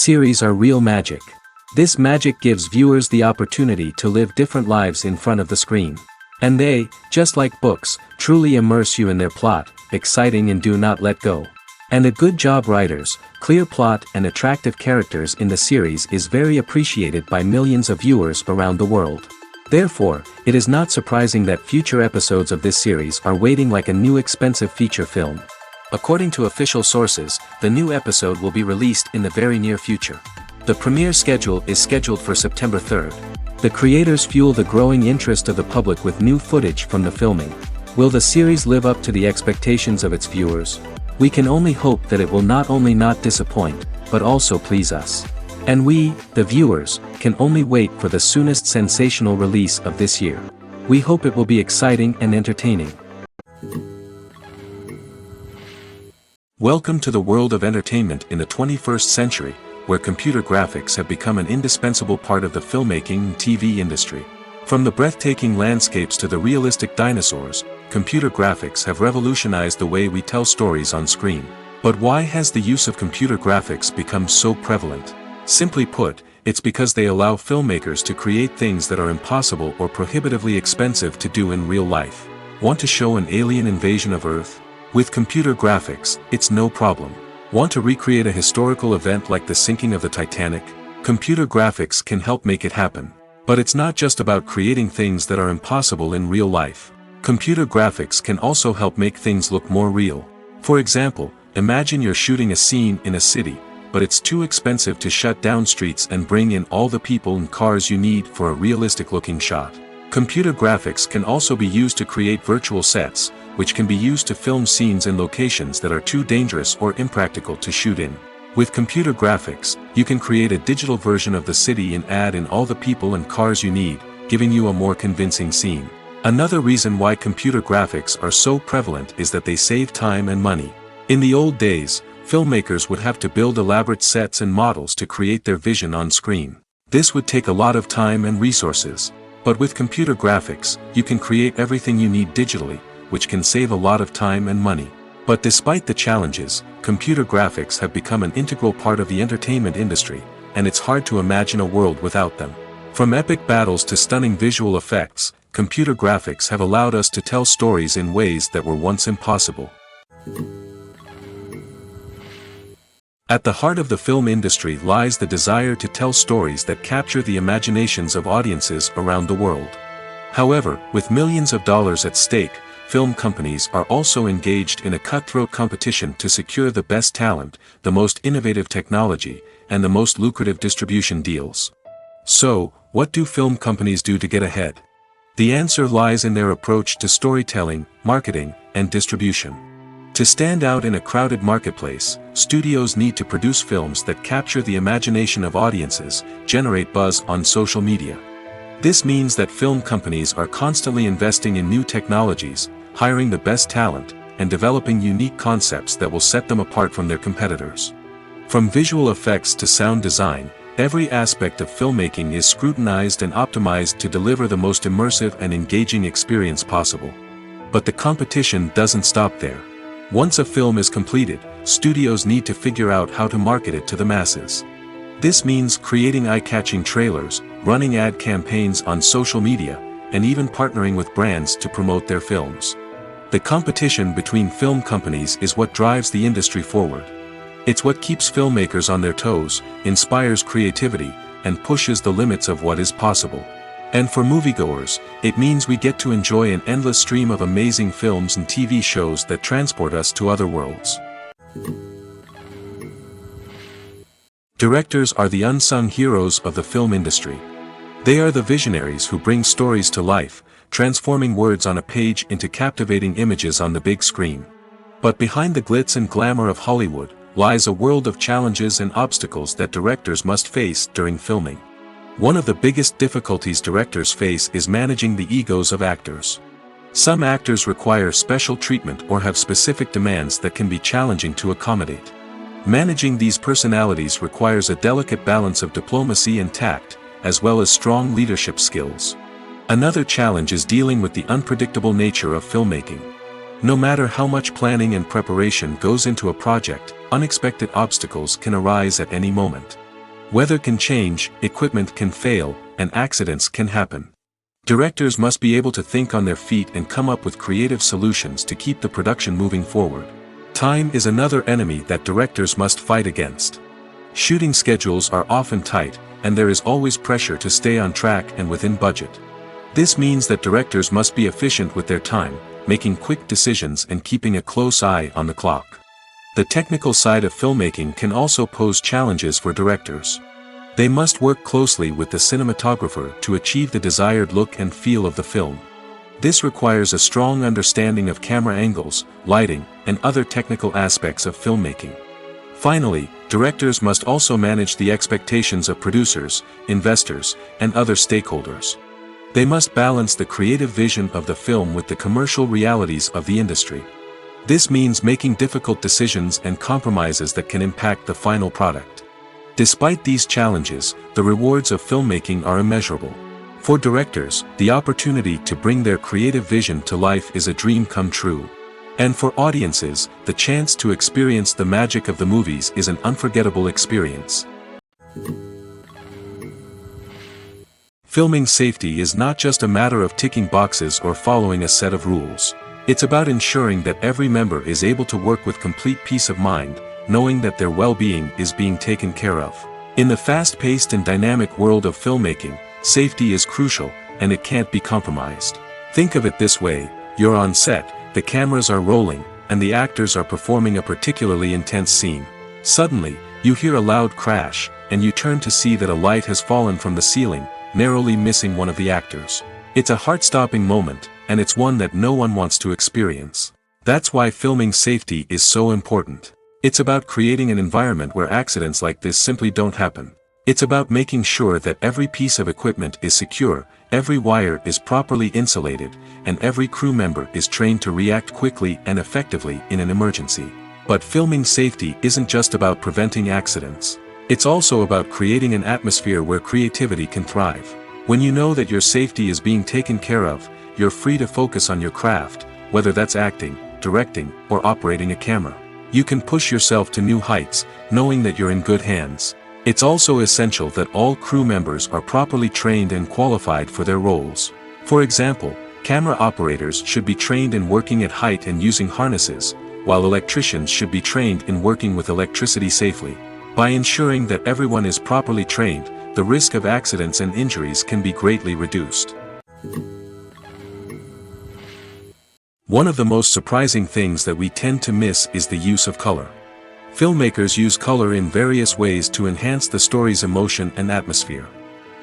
Series are real magic. This magic gives viewers the opportunity to live different lives in front of the screen. And they, just like books, truly immerse you in their plot, exciting and do not let go. And a good job writers, clear plot and attractive characters in the series is very appreciated by millions of viewers around the world. Therefore, it is not surprising that future episodes of this series are waiting like a new expensive feature film. According to official sources, the new episode will be released in the very near future. The premiere schedule is scheduled for September 3rd. The creators fuel the growing interest of the public with new footage from the filming. Will the series live up to the expectations of its viewers? We can only hope that it will not only not disappoint, but also please us. And we, the viewers, can only wait for the soonest sensational release of this year. We hope it will be exciting and entertaining. Welcome to the world of entertainment in the 21st century, where computer graphics have become an indispensable part of the filmmaking and TV industry. From the breathtaking landscapes to the realistic dinosaurs, computer graphics have revolutionized the way we tell stories on screen. But why has the use of computer graphics become so prevalent? Simply put, it's because they allow filmmakers to create things that are impossible or prohibitively expensive to do in real life. Want to show an alien invasion of Earth? With computer graphics, it's no problem. Want to recreate a historical event like the sinking of the Titanic? Computer graphics can help make it happen. But it's not just about creating things that are impossible in real life. Computer graphics can also help make things look more real. For example, imagine you're shooting a scene in a city, but it's too expensive to shut down streets and bring in all the people and cars you need for a realistic-looking shot. Computer graphics can also be used to create virtual sets, which can be used to film scenes in locations that are too dangerous or impractical to shoot in. With computer graphics, you can create a digital version of the city and add in all the people and cars you need, giving you a more convincing scene. Another reason why computer graphics are so prevalent is that they save time and money. In the old days, filmmakers would have to build elaborate sets and models to create their vision on screen. This would take a lot of time and resources. But with computer graphics, you can create everything you need digitally, which can save a lot of time and money. But despite the challenges, computer graphics have become an integral part of the entertainment industry, and it's hard to imagine a world without them. From epic battles to stunning visual effects, computer graphics have allowed us to tell stories in ways that were once impossible. At the heart of the film industry lies the desire to tell stories that capture the imaginations of audiences around the world. However, with millions of dollars at stake, film companies are also engaged in a cutthroat competition to secure the best talent, the most innovative technology, and the most lucrative distribution deals. So, what do film companies do to get ahead? The answer lies in their approach to storytelling, marketing, and distribution. To stand out in a crowded marketplace, studios need to produce films that capture the imagination of audiences, generate buzz on social media. This means that film companies are constantly investing in new technologies, hiring the best talent, and developing unique concepts that will set them apart from their competitors. From visual effects to sound design, every aspect of filmmaking is scrutinized and optimized to deliver the most immersive and engaging experience possible. But the competition doesn't stop there. Once a film is completed, studios need to figure out how to market it to the masses. This means creating eye-catching trailers, running ad campaigns on social media, and even partnering with brands to promote their films. The competition between film companies is what drives the industry forward. It's what keeps filmmakers on their toes, inspires creativity, and pushes the limits of what is possible. And for moviegoers, it means we get to enjoy an endless stream of amazing films and TV shows that transport us to other worlds. Directors are the unsung heroes of the film industry. They are the visionaries who bring stories to life, transforming words on a page into captivating images on the big screen. But behind the glitz and glamour of Hollywood, lies a world of challenges and obstacles that directors must face during filming. One of the biggest difficulties directors face is managing the egos of actors. Some actors require special treatment or have specific demands that can be challenging to accommodate. Managing these personalities requires a delicate balance of diplomacy and tact, as well as strong leadership skills. Another challenge is dealing with the unpredictable nature of filmmaking. No matter how much planning and preparation goes into a project, unexpected obstacles can arise at any moment. Weather can change, equipment can fail, and accidents can happen. Directors must be able to think on their feet and come up with creative solutions to keep the production moving forward. Time is another enemy that directors must fight against. Shooting schedules are often tight, and there is always pressure to stay on track and within budget. This means that directors must be efficient with their time, making quick decisions and keeping a close eye on the clock. The technical side of filmmaking can also pose challenges for directors. They must work closely with the cinematographer to achieve the desired look and feel of the film. This requires a strong understanding of camera angles, lighting, and other technical aspects of filmmaking. Finally, directors must also manage the expectations of producers, investors, and other stakeholders. They must balance the creative vision of the film with the commercial realities of the industry. This means making difficult decisions and compromises that can impact the final product. Despite these challenges, the rewards of filmmaking are immeasurable. For directors, the opportunity to bring their creative vision to life is a dream come true. And for audiences, the chance to experience the magic of the movies is an unforgettable experience. Filming safety is not just a matter of ticking boxes or following a set of rules. It's about ensuring that every member is able to work with complete peace of mind, knowing that their well-being is being taken care of. In the fast-paced and dynamic world of filmmaking, safety is crucial, and it can't be compromised. Think of it this way: you're on set, the cameras are rolling, and the actors are performing a particularly intense scene. Suddenly, you hear a loud crash, and you turn to see that a light has fallen from the ceiling, narrowly missing one of the actors. It's a heart-stopping moment, and it's one that no one wants to experience. That's why filming safety is so important. It's about creating an environment where accidents like this simply don't happen. It's about making sure that every piece of equipment is secure, every wire is properly insulated, and every crew member is trained to react quickly and effectively in an emergency. But filming safety isn't just about preventing accidents. It's also about creating an atmosphere where creativity can thrive. When you know that your safety is being taken care of, you're free to focus on your craft, whether that's acting, directing, or operating a camera. You can push yourself to new heights, knowing that you're in good hands. It's also essential that all crew members are properly trained and qualified for their roles. For example, camera operators should be trained in working at height and using harnesses, while electricians should be trained in working with electricity safely. By ensuring that everyone is properly trained, the risk of accidents and injuries can be greatly reduced. One of the most surprising things that we tend to miss is the use of color. Filmmakers use color in various ways to enhance the story's emotion and atmosphere.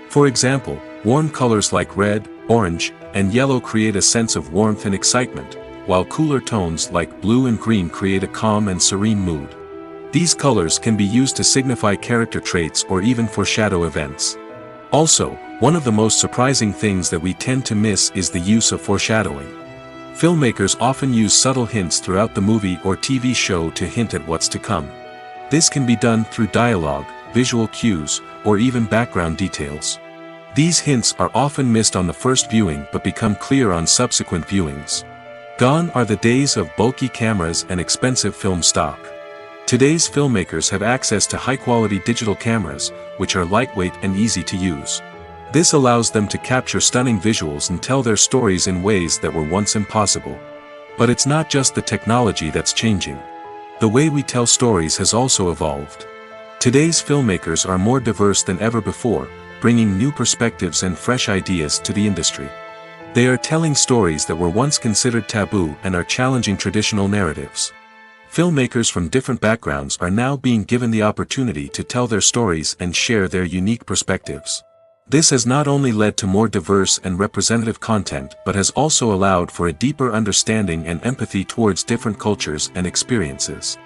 For example, warm colors like red, orange, and yellow create a sense of warmth and excitement, while cooler tones like blue and green create a calm and serene mood. These colors can be used to signify character traits or even foreshadow events. Also, one of the most surprising things that we tend to miss is the use of foreshadowing. Filmmakers often use subtle hints throughout the movie or TV show to hint at what's to come. This can be done through dialogue, visual cues, or even background details. These hints are often missed on the first viewing but become clear on subsequent viewings. Gone are the days of bulky cameras and expensive film stock. Today's filmmakers have access to high-quality digital cameras, which are lightweight and easy to use. This allows them to capture stunning visuals and tell their stories in ways that were once impossible. But it's not just the technology that's changing. The way we tell stories has also evolved. Today's filmmakers are more diverse than ever before, bringing new perspectives and fresh ideas to the industry. They are telling stories that were once considered taboo and are challenging traditional narratives. Filmmakers from different backgrounds are now being given the opportunity to tell their stories and share their unique perspectives. This has not only led to more diverse and representative content but has also allowed for a deeper understanding and empathy towards different cultures and experiences.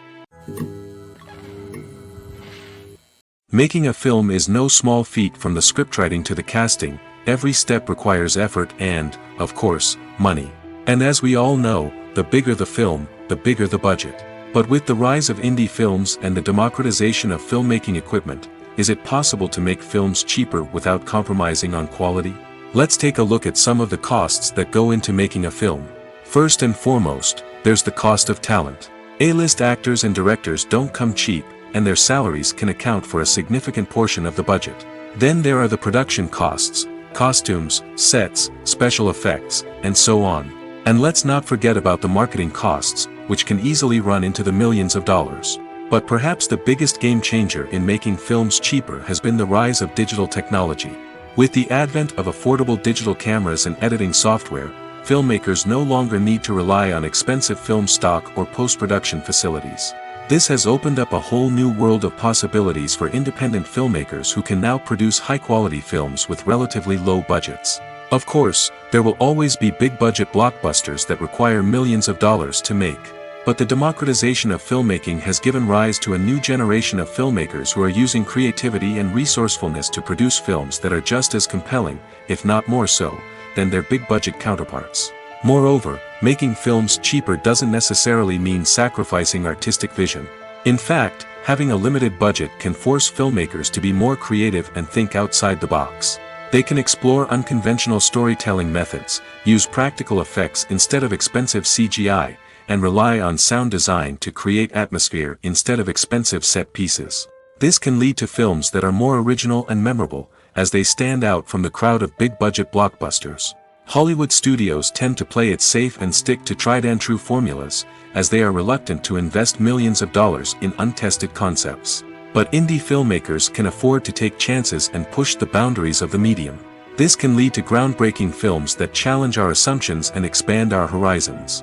Making a film is no small feat. From the scriptwriting to the casting, every step requires effort and, of course, money. And as we all know, the bigger the film, the bigger the budget. But with the rise of indie films and the democratization of filmmaking equipment, is it possible to make films cheaper without compromising on quality? Let's take a look at some of the costs that go into making a film. First and foremost, there's the cost of talent. A-list actors and directors don't come cheap, and their salaries can account for a significant portion of the budget. Then there are the production costs, costumes, sets, special effects, and so on. And let's not forget about the marketing costs, which can easily run into the millions of dollars. But perhaps the biggest game changer in making films cheaper has been the rise of digital technology. With the advent of affordable digital cameras and editing software, filmmakers no longer need to rely on expensive film stock or post-production facilities. This has opened up a whole new world of possibilities for independent filmmakers who can now produce high-quality films with relatively low budgets. Of course, there will always be big-budget blockbusters that require millions of dollars to make. But the democratization of filmmaking has given rise to a new generation of filmmakers who are using creativity and resourcefulness to produce films that are just as compelling, if not more so, than their big-budget counterparts. Moreover, making films cheaper doesn't necessarily mean sacrificing artistic vision. In fact, having a limited budget can force filmmakers to be more creative and think outside the box. They can explore unconventional storytelling methods, use practical effects instead of expensive CGI, and rely on sound design to create atmosphere instead of expensive set pieces. This can lead to films that are more original and memorable, as they stand out from the crowd of big-budget blockbusters. Hollywood studios tend to play it safe and stick to tried-and-true formulas, as they are reluctant to invest millions of dollars in untested concepts. But indie filmmakers can afford to take chances and push the boundaries of the medium. This can lead to groundbreaking films that challenge our assumptions and expand our horizons.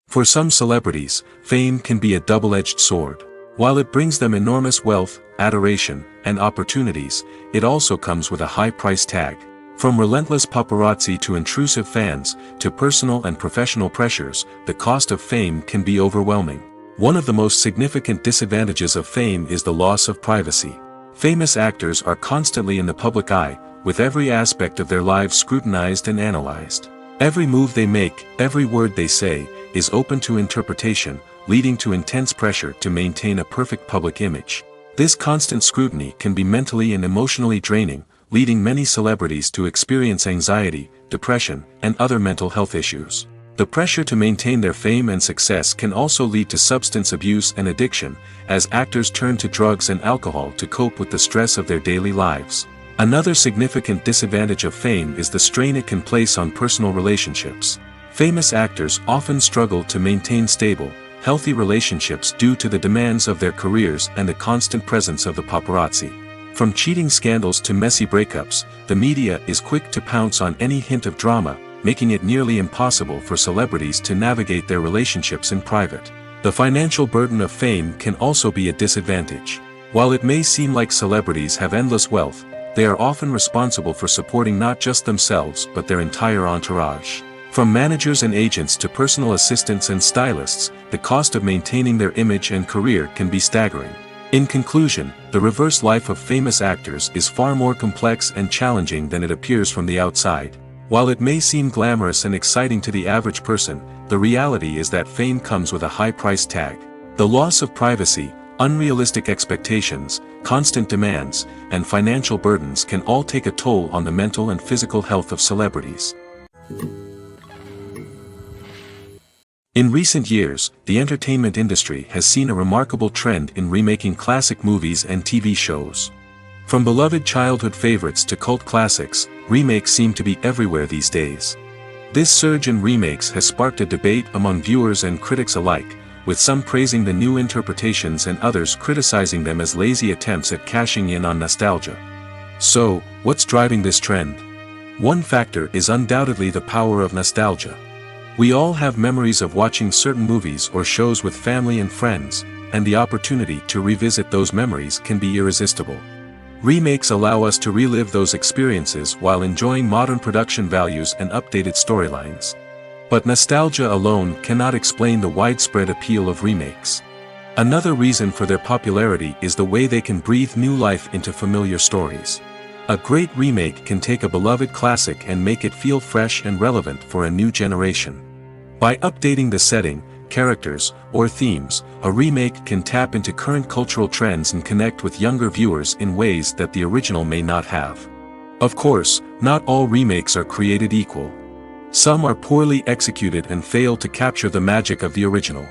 For some celebrities, fame can be a double-edged sword. While it brings them enormous wealth, adoration, and opportunities, it also comes with a high price tag. From relentless paparazzi to intrusive fans, to personal and professional pressures, the cost of fame can be overwhelming. One of the most significant disadvantages of fame is the loss of privacy. Famous actors are constantly in the public eye, with every aspect of their lives scrutinized and analyzed. Every move they make, every word they say, is open to interpretation, leading to intense pressure to maintain a perfect public image. This constant scrutiny can be mentally and emotionally draining, leading many celebrities to experience anxiety, depression, and other mental health issues. The pressure to maintain their fame and success can also lead to substance abuse and addiction, as actors turn to drugs and alcohol to cope with the stress of their daily lives. Another significant disadvantage of fame is the strain it can place on personal relationships. Famous actors often struggle to maintain stable, healthy relationships due to the demands of their careers and the constant presence of the paparazzi. From cheating scandals to messy breakups, the media is quick to pounce on any hint of drama, making it nearly impossible for celebrities to navigate their relationships in private. The financial burden of fame can also be a disadvantage. While it may seem like celebrities have endless wealth, they are often responsible for supporting not just themselves but their entire entourage. From managers and agents to personal assistants and stylists, the cost of maintaining their image and career can be staggering. In conclusion, the reverse life of famous actors is far more complex and challenging than it appears from the outside. While it may seem glamorous and exciting to the average person, the reality is that fame comes with a high price tag. The loss of privacy, unrealistic expectations, constant demands, and financial burdens can all take a toll on the mental and physical health of celebrities. In recent years, the entertainment industry has seen a remarkable trend in remaking classic movies and TV shows. From beloved childhood favorites to cult classics, remakes seem to be everywhere these days. This surge in remakes has sparked a debate among viewers and critics alike, with some praising the new interpretations and others criticizing them as lazy attempts at cashing in on nostalgia. So, what's driving this trend? One factor is undoubtedly the power of nostalgia. We all have memories of watching certain movies or shows with family and friends, and the opportunity to revisit those memories can be irresistible. Remakes allow us to relive those experiences while enjoying modern production values and updated storylines. But nostalgia alone cannot explain the widespread appeal of remakes. Another reason for their popularity is the way they can breathe new life into familiar stories. A great remake can take a beloved classic and make it feel fresh and relevant for a new generation. By updating the setting, characters, or themes, a remake can tap into current cultural trends and connect with younger viewers in ways that the original may not have. Of course, not all remakes are created equal. Some are poorly executed and fail to capture the magic of the original.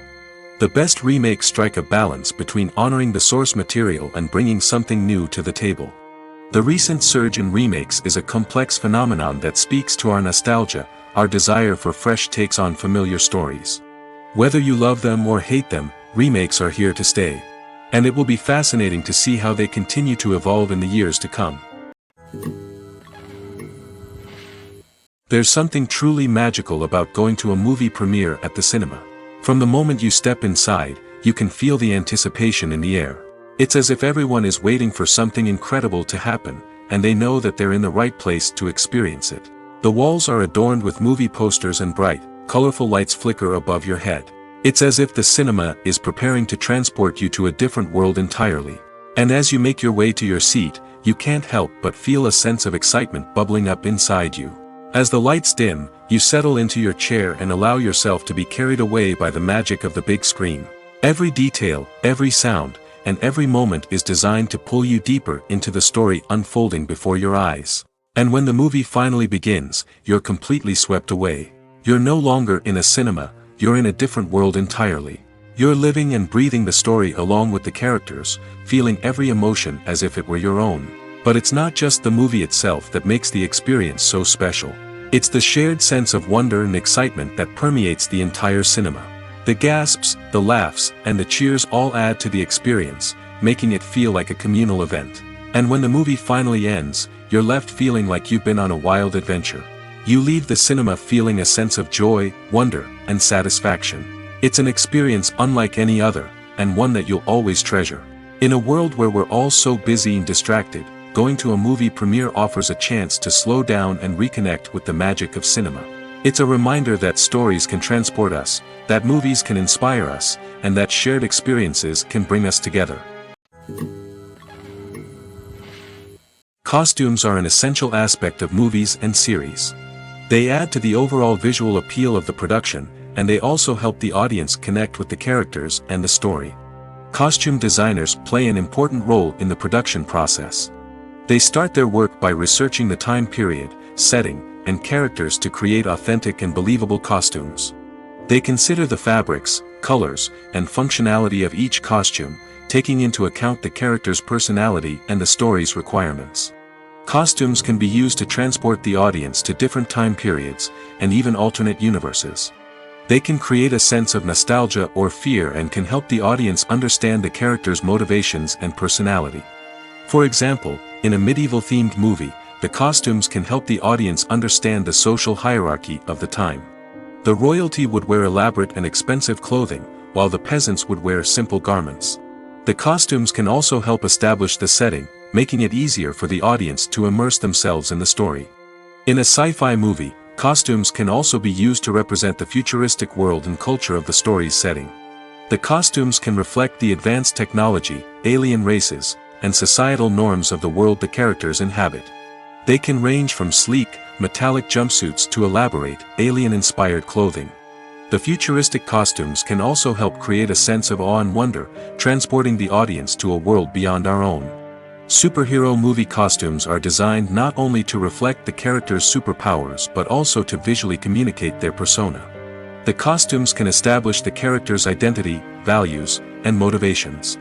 The best remakes strike a balance between honoring the source material and bringing something new to the table. The recent surge in remakes is a complex phenomenon that speaks to our nostalgia, our desire for fresh takes on familiar stories. Whether you love them or hate them, remakes are here to stay. And it will be fascinating to see how they continue to evolve in the years to come. There's something truly magical about going to a movie premiere at the cinema. From the moment you step inside, you can feel the anticipation in the air. It's as if everyone is waiting for something incredible to happen, and they know that they're in the right place to experience it. The walls are adorned with movie posters and bright, colorful lights flicker above your head. It's as if the cinema is preparing to transport you to a different world entirely. And as you make your way to your seat, you can't help but feel a sense of excitement bubbling up inside you. As the lights dim, you settle into your chair and allow yourself to be carried away by the magic of the big screen. Every detail, every sound, and every moment is designed to pull you deeper into the story unfolding before your eyes. And when the movie finally begins, you're completely swept away. You're no longer in a cinema, you're in a different world entirely. You're living and breathing the story along with the characters, feeling every emotion as if it were your own. But it's not just the movie itself that makes the experience so special. It's the shared sense of wonder and excitement that permeates the entire cinema. The gasps, the laughs, and the cheers all add to the experience, making it feel like a communal event. And when the movie finally ends, you're left feeling like you've been on a wild adventure. You leave the cinema feeling a sense of joy, wonder, and satisfaction. It's an experience unlike any other, and one that you'll always treasure. In a world where we're all so busy and distracted, going to a movie premiere offers a chance to slow down and reconnect with the magic of cinema. It's a reminder that stories can transport us, that movies can inspire us, and that shared experiences can bring us together. Costumes are an essential aspect of movies and series. They add to the overall visual appeal of the production, and they also help the audience connect with the characters and the story. Costume designers play an important role in the production process. They start their work by researching the time period, setting, and characters to create authentic and believable costumes. They consider the fabrics, colors, and functionality of each costume, taking into account the character's personality and the story's requirements. Costumes can be used to transport the audience to different time periods, and even alternate universes. They can create a sense of nostalgia or fear and can help the audience understand the character's motivations and personality. For example, in a medieval-themed movie, the costumes can help the audience understand the social hierarchy of the time. The royalty would wear elaborate and expensive clothing, while the peasants would wear simple garments. The costumes can also help establish the setting, making it easier for the audience to immerse themselves in the story. In a sci-fi movie, costumes can also be used to represent the futuristic world and culture of the story's setting. The costumes can reflect the advanced technology, alien races, and societal norms of the world the characters inhabit. They can range from sleek, metallic jumpsuits to elaborate, alien-inspired clothing. The futuristic costumes can also help create a sense of awe and wonder, transporting the audience to a world beyond our own. Superhero movie costumes are designed not only to reflect the character's superpowers but also to visually communicate their persona. The costumes can establish the character's identity, values, and motivations.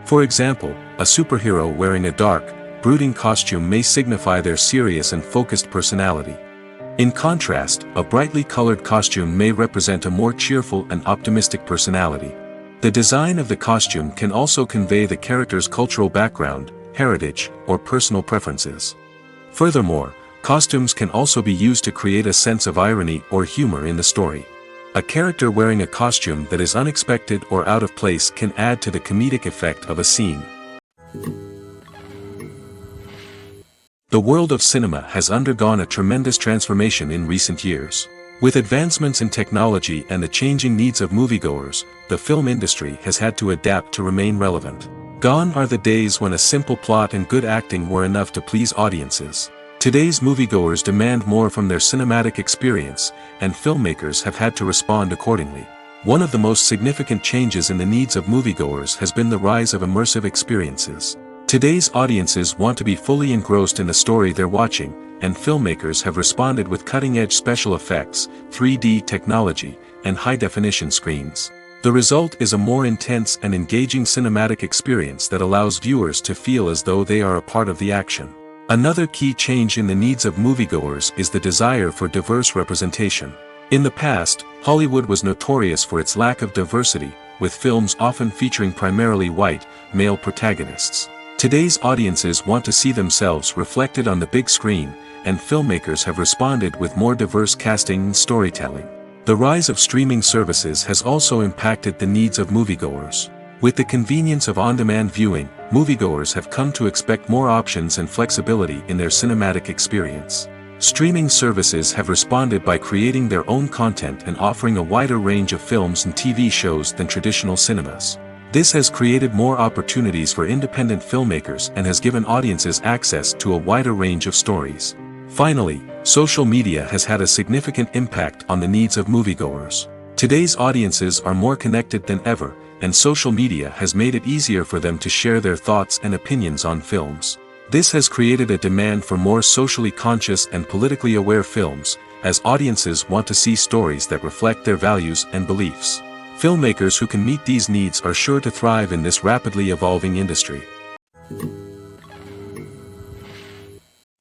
For example, a superhero wearing a dark, brooding costume may signify their serious and focused personality. In contrast, a brightly colored costume may represent a more cheerful and optimistic personality. The design of the costume can also convey the character's cultural background, heritage, or personal preferences. Furthermore, costumes can also be used to create a sense of irony or humor in the story. A character wearing a costume that is unexpected or out of place can add to the comedic effect of a scene. The world of cinema has undergone a tremendous transformation in recent years. With advancements in technology and the changing needs of moviegoers, the film industry has had to adapt to remain relevant. Gone are the days when a simple plot and good acting were enough to please audiences. Today's moviegoers demand more from their cinematic experience, and filmmakers have had to respond accordingly. One of the most significant changes in the needs of moviegoers has been the rise of immersive experiences. Today's audiences want to be fully engrossed in the story they're watching, and filmmakers have responded with cutting-edge special effects, 3D technology, and high-definition screens. The result is a more intense and engaging cinematic experience that allows viewers to feel as though they are a part of the action. Another key change in the needs of moviegoers is the desire for diverse representation. In the past, Hollywood was notorious for its lack of diversity, with films often featuring primarily white, male protagonists. Today's audiences want to see themselves reflected on the big screen, and filmmakers have responded with more diverse casting and storytelling. The rise of streaming services has also impacted the needs of moviegoers. With the convenience of on-demand viewing, moviegoers have come to expect more options and flexibility in their cinematic experience. Streaming services have responded by creating their own content and offering a wider range of films and TV shows than traditional cinemas. This has created more opportunities for independent filmmakers and has given audiences access to a wider range of stories. Finally, social media has had a significant impact on the needs of moviegoers. Today's audiences are more connected than ever, and social media has made it easier for them to share their thoughts and opinions on films. This has created a demand for more socially conscious and politically aware films, as audiences want to see stories that reflect their values and beliefs. Filmmakers who can meet these needs are sure to thrive in this rapidly evolving industry.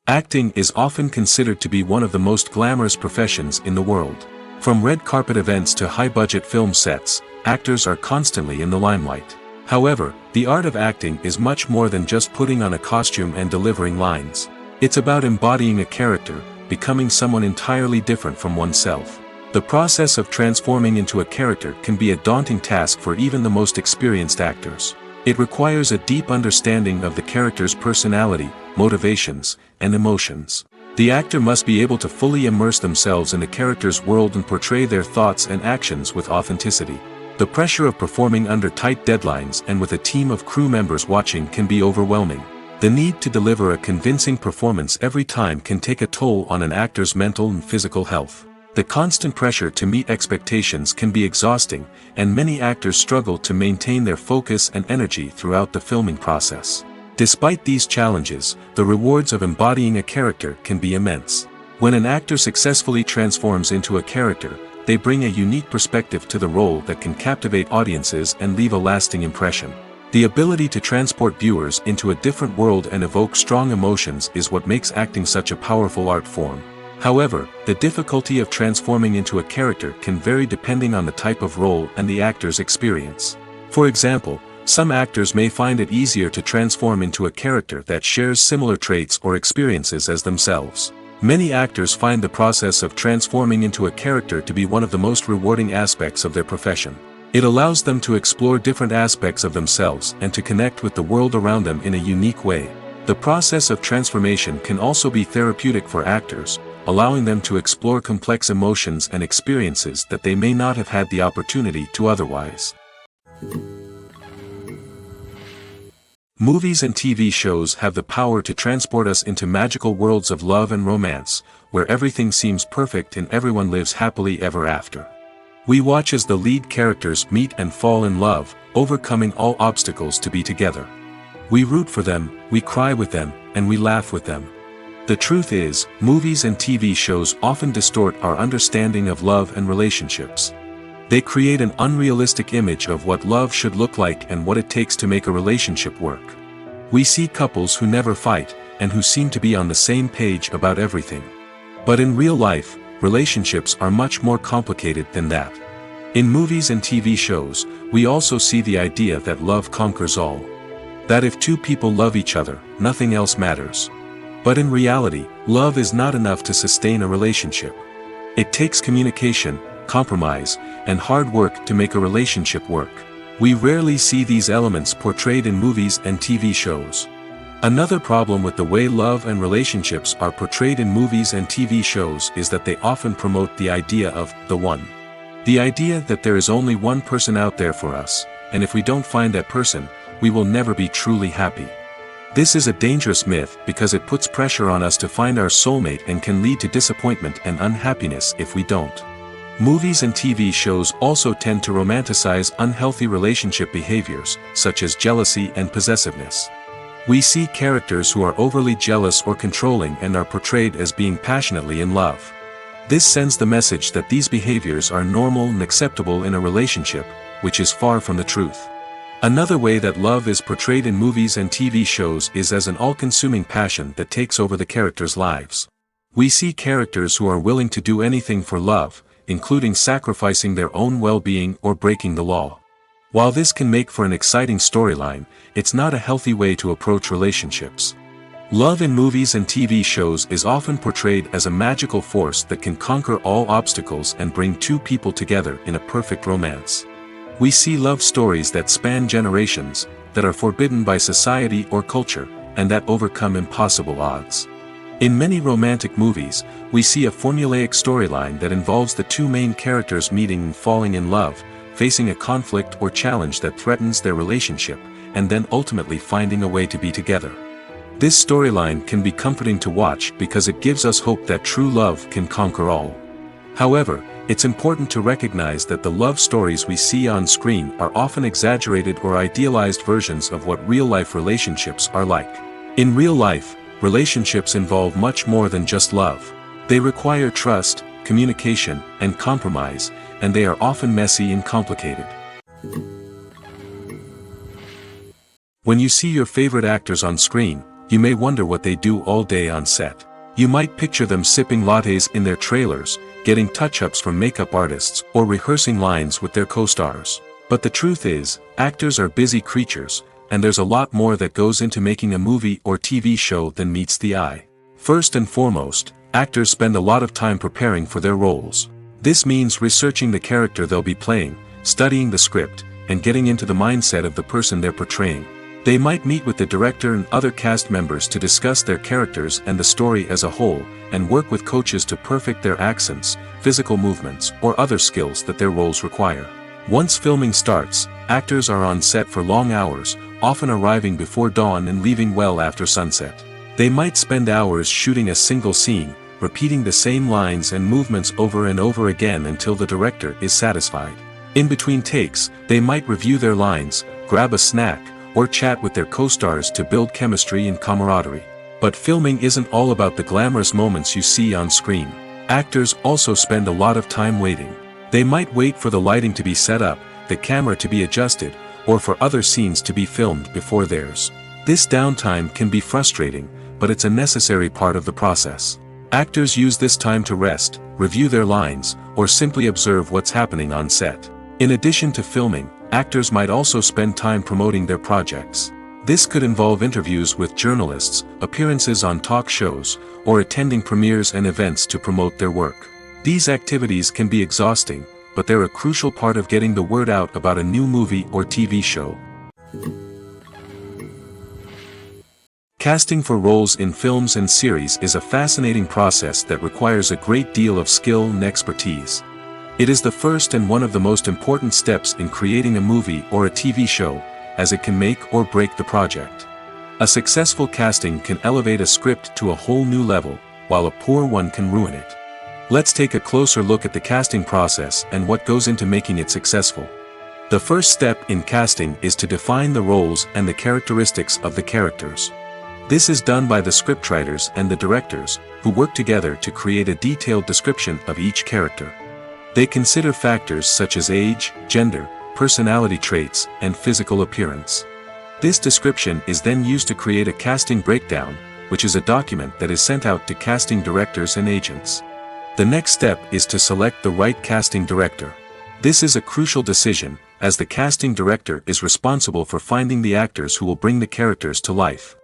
Acting is often considered to be one of the most glamorous professions in the world. From red carpet events to high-budget film sets, actors are constantly in the limelight. However, the art of acting is much more than just putting on a costume and delivering lines. It's about embodying a character, becoming someone entirely different from oneself. The process of transforming into a character can be a daunting task for even the most experienced actors. It requires a deep understanding of the character's personality, motivations, and emotions. The actor must be able to fully immerse themselves in the character's world and portray their thoughts and actions with authenticity. The pressure of performing under tight deadlines and with a team of crew members watching can be overwhelming. The need to deliver a convincing performance every time can take a toll on an actor's mental and physical health. The constant pressure to meet expectations can be exhausting, and many actors struggle to maintain their focus and energy throughout the filming process. Despite these challenges, the rewards of embodying a character can be immense. When an actor successfully transforms into a character, they bring a unique perspective to the role that can captivate audiences and leave a lasting impression. The ability to transport viewers into a different world and evoke strong emotions is what makes acting such a powerful art form. However, the difficulty of transforming into a character can vary depending on the type of role and the actor's experience. For example, some actors may find it easier to transform into a character that shares similar traits or experiences as themselves. Many actors find the process of transforming into a character to be one of the most rewarding aspects of their profession. It allows them to explore different aspects of themselves and to connect with the world around them in a unique way. The process of transformation can also be therapeutic for actors, allowing them to explore complex emotions and experiences that they may not have had the opportunity to otherwise. Movies and TV shows have the power to transport us into magical worlds of love and romance, where everything seems perfect and everyone lives happily ever after. We watch as the lead characters meet and fall in love, overcoming all obstacles to be together. We root for them, we cry with them, and we laugh with them. The truth is, movies and TV shows often distort our understanding of love and relationships. They create an unrealistic image of what love should look like and what it takes to make a relationship work. We see couples who never fight, and who seem to be on the same page about everything. But in real life, relationships are much more complicated than that. In movies and TV shows, we also see the idea that love conquers all. That if two people love each other, nothing else matters. But in reality, love is not enough to sustain a relationship. It takes communication, compromise, and hard work to make a relationship work. We rarely see these elements portrayed in movies and TV shows. Another problem with the way love and relationships are portrayed in movies and TV shows is that they often promote the idea of the one. The idea that there is only one person out there for us, and if we don't find that person, we will never be truly happy. This is a dangerous myth because it puts pressure on us to find our soulmate and can lead to disappointment and unhappiness if we don't. Movies and TV shows also tend to romanticize unhealthy relationship behaviors, such as jealousy and possessiveness. We see characters who are overly jealous or controlling and are portrayed as being passionately in love. This sends the message that these behaviors are normal and acceptable in a relationship, which is far from the truth. Another way that love is portrayed in movies and TV shows is as an all-consuming passion that takes over the characters' lives. We see characters who are willing to do anything for love, including sacrificing their own well-being or breaking the law. While this can make for an exciting storyline, it's not a healthy way to approach relationships. Love in movies and TV shows is often portrayed as a magical force that can conquer all obstacles and bring two people together in a perfect romance. We see love stories that span generations, that are forbidden by society or culture, and that overcome impossible odds. In many romantic movies, we see a formulaic storyline that involves the two main characters meeting and falling in love, facing a conflict or challenge that threatens their relationship, and then ultimately finding a way to be together. This storyline can be comforting to watch because it gives us hope that true love can conquer all. However, it's important to recognize that the love stories we see on screen are often exaggerated or idealized versions of what real-life relationships are like. In real life, relationships involve much more than just love. They require trust, communication, and compromise, and they are often messy and complicated. When you see your favorite actors on screen, you may wonder what they do all day on set. You might picture them sipping lattes in their trailers, getting touch-ups from makeup artists, or rehearsing lines with their co-stars. But the truth is, actors are busy creatures, and there's a lot more that goes into making a movie or TV show than meets the eye. First and foremost, actors spend a lot of time preparing for their roles. This means researching the character they'll be playing, studying the script, and getting into the mindset of the person they're portraying. They might meet with the director and other cast members to discuss their characters and the story as a whole, and work with coaches to perfect their accents, physical movements, or other skills that their roles require. Once filming starts, actors are on set for long hours, often arriving before dawn and leaving well after sunset. They might spend hours shooting a single scene, repeating the same lines and movements over and over again until the director is satisfied. In between takes, they might review their lines, grab a snack, or chat with their co-stars to build chemistry and camaraderie. But filming isn't all about the glamorous moments you see on screen. Actors also spend a lot of time waiting. They might wait for the lighting to be set up, the camera to be adjusted, or for other scenes to be filmed before theirs. This downtime can be frustrating, but it's a necessary part of the process. Actors use this time to rest, review their lines, or simply observe what's happening on set. In addition to filming, actors might also spend time promoting their projects. This could involve interviews with journalists, appearances on talk shows, or attending premieres and events to promote their work. These activities can be exhausting, but they're a crucial part of getting the word out about a new movie or TV show. Casting for roles in films and series is a fascinating process that requires a great deal of skill and expertise. It is the first and one of the most important steps in creating a movie or a TV show, as it can make or break the project. A successful casting can elevate a script to a whole new level, while a poor one can ruin it. Let's take a closer look at the casting process and what goes into making it successful. The first step in casting is to define the roles and the characteristics of the characters. This is done by the scriptwriters and the directors, who work together to create a detailed description of each character. They consider factors such as age, gender, personality traits, and physical appearance. This description is then used to create a casting breakdown, which is a document that is sent out to casting directors and agents. The next step is to select the right casting director. This is a crucial decision, as the casting director is responsible for finding the actors who will bring the characters to life.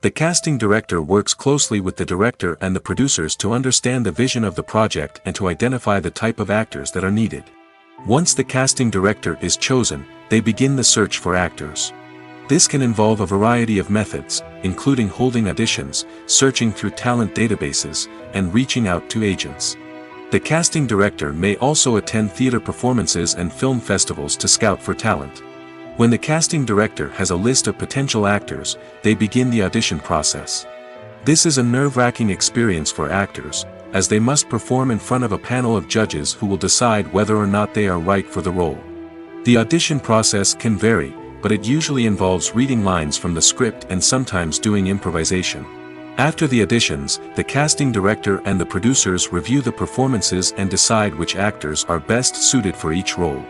The casting director works closely with the director and the producers to understand the vision of the project and to identify the type of actors that are needed. Once the casting director is chosen, they begin the search for actors. This can involve a variety of methods, including holding auditions, searching through talent databases, and reaching out to agents. The casting director may also attend theater performances and film festivals to scout for talent. When the casting director has a list of potential actors, they begin the audition process. This is a nerve-wracking experience for actors, as they must perform in front of a panel of judges who will decide whether or not they are right for the role. The audition process can vary, but it usually involves reading lines from the script and sometimes doing improvisation. After the auditions, the casting director and the producers review the performances and decide which actors are best suited for each role.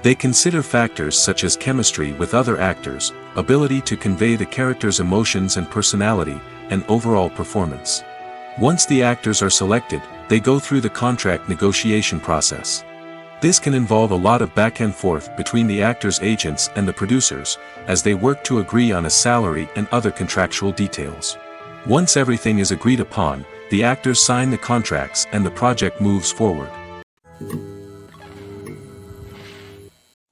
They consider factors such as chemistry with other actors, ability to convey the character's emotions and personality, and overall performance. Once the actors are selected, they go through the contract negotiation process. This can involve a lot of back and forth between the actors' agents and the producers, as they work to agree on a salary and other contractual details. Once everything is agreed upon, the actors sign the contracts and the project moves forward.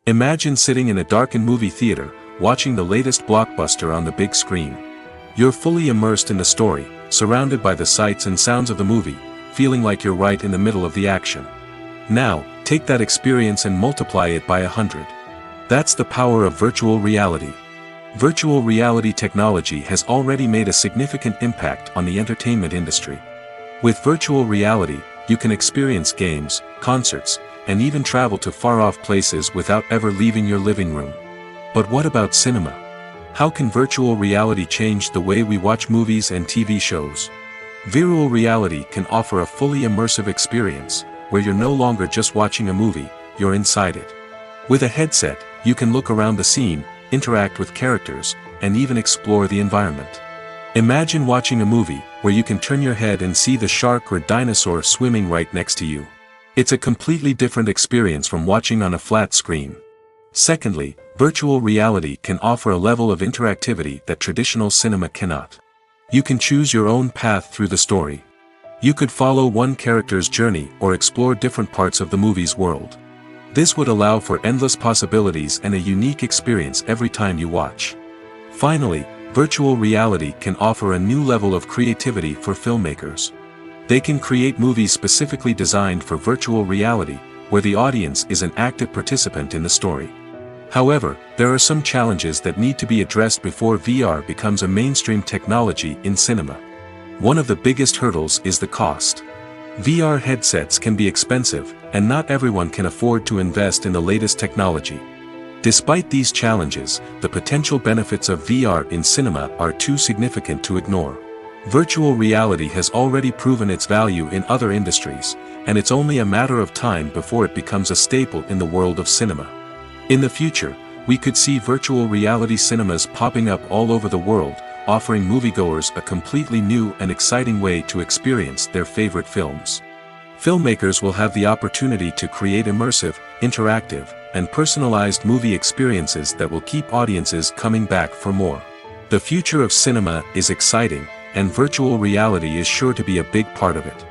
Imagine sitting in a darkened movie theater, watching the latest blockbuster on the big screen. You're fully immersed in the story, surrounded by the sights and sounds of the movie, feeling like you're right in the middle of the action. Now, take that experience and multiply it by 100. That's the power of virtual reality. Virtual reality technology has already made a significant impact on the entertainment industry. With virtual reality, you can experience games, concerts, and even travel to far-off places without ever leaving your living room. But what about cinema? How can virtual reality change the way we watch movies and TV shows? Virtual reality can offer a fully immersive experience, where you're no longer just watching a movie, you're inside it. With a headset, you can look around the scene, interact with characters, and even explore the environment. Imagine watching a movie where you can turn your head and see the shark or dinosaur swimming right next to you. It's a completely different experience from watching on a flat screen. Secondly, virtual reality can offer a level of interactivity that traditional cinema cannot. You can choose your own path through the story. You could follow one character's journey or explore different parts of the movie's world. This would allow for endless possibilities and a unique experience every time you watch. Finally, virtual reality can offer a new level of creativity for filmmakers. They can create movies specifically designed for virtual reality, where the audience is an active participant in the story. However, there are some challenges that need to be addressed before VR becomes a mainstream technology in cinema. One of the biggest hurdles is the cost. VR headsets can be expensive, and not everyone can afford to invest in the latest technology. Despite these challenges, the potential benefits of VR in cinema are too significant to ignore. Virtual reality has already proven its value in other industries, and it's only a matter of time before it becomes a staple in the world of cinema. In the future, we could see virtual reality cinemas popping up all over the world, offering moviegoers a completely new and exciting way to experience their favorite films. Filmmakers will have the opportunity to create immersive, interactive, and personalized movie experiences that will keep audiences coming back for more. The future of cinema is exciting, and virtual reality is sure to be a big part of it.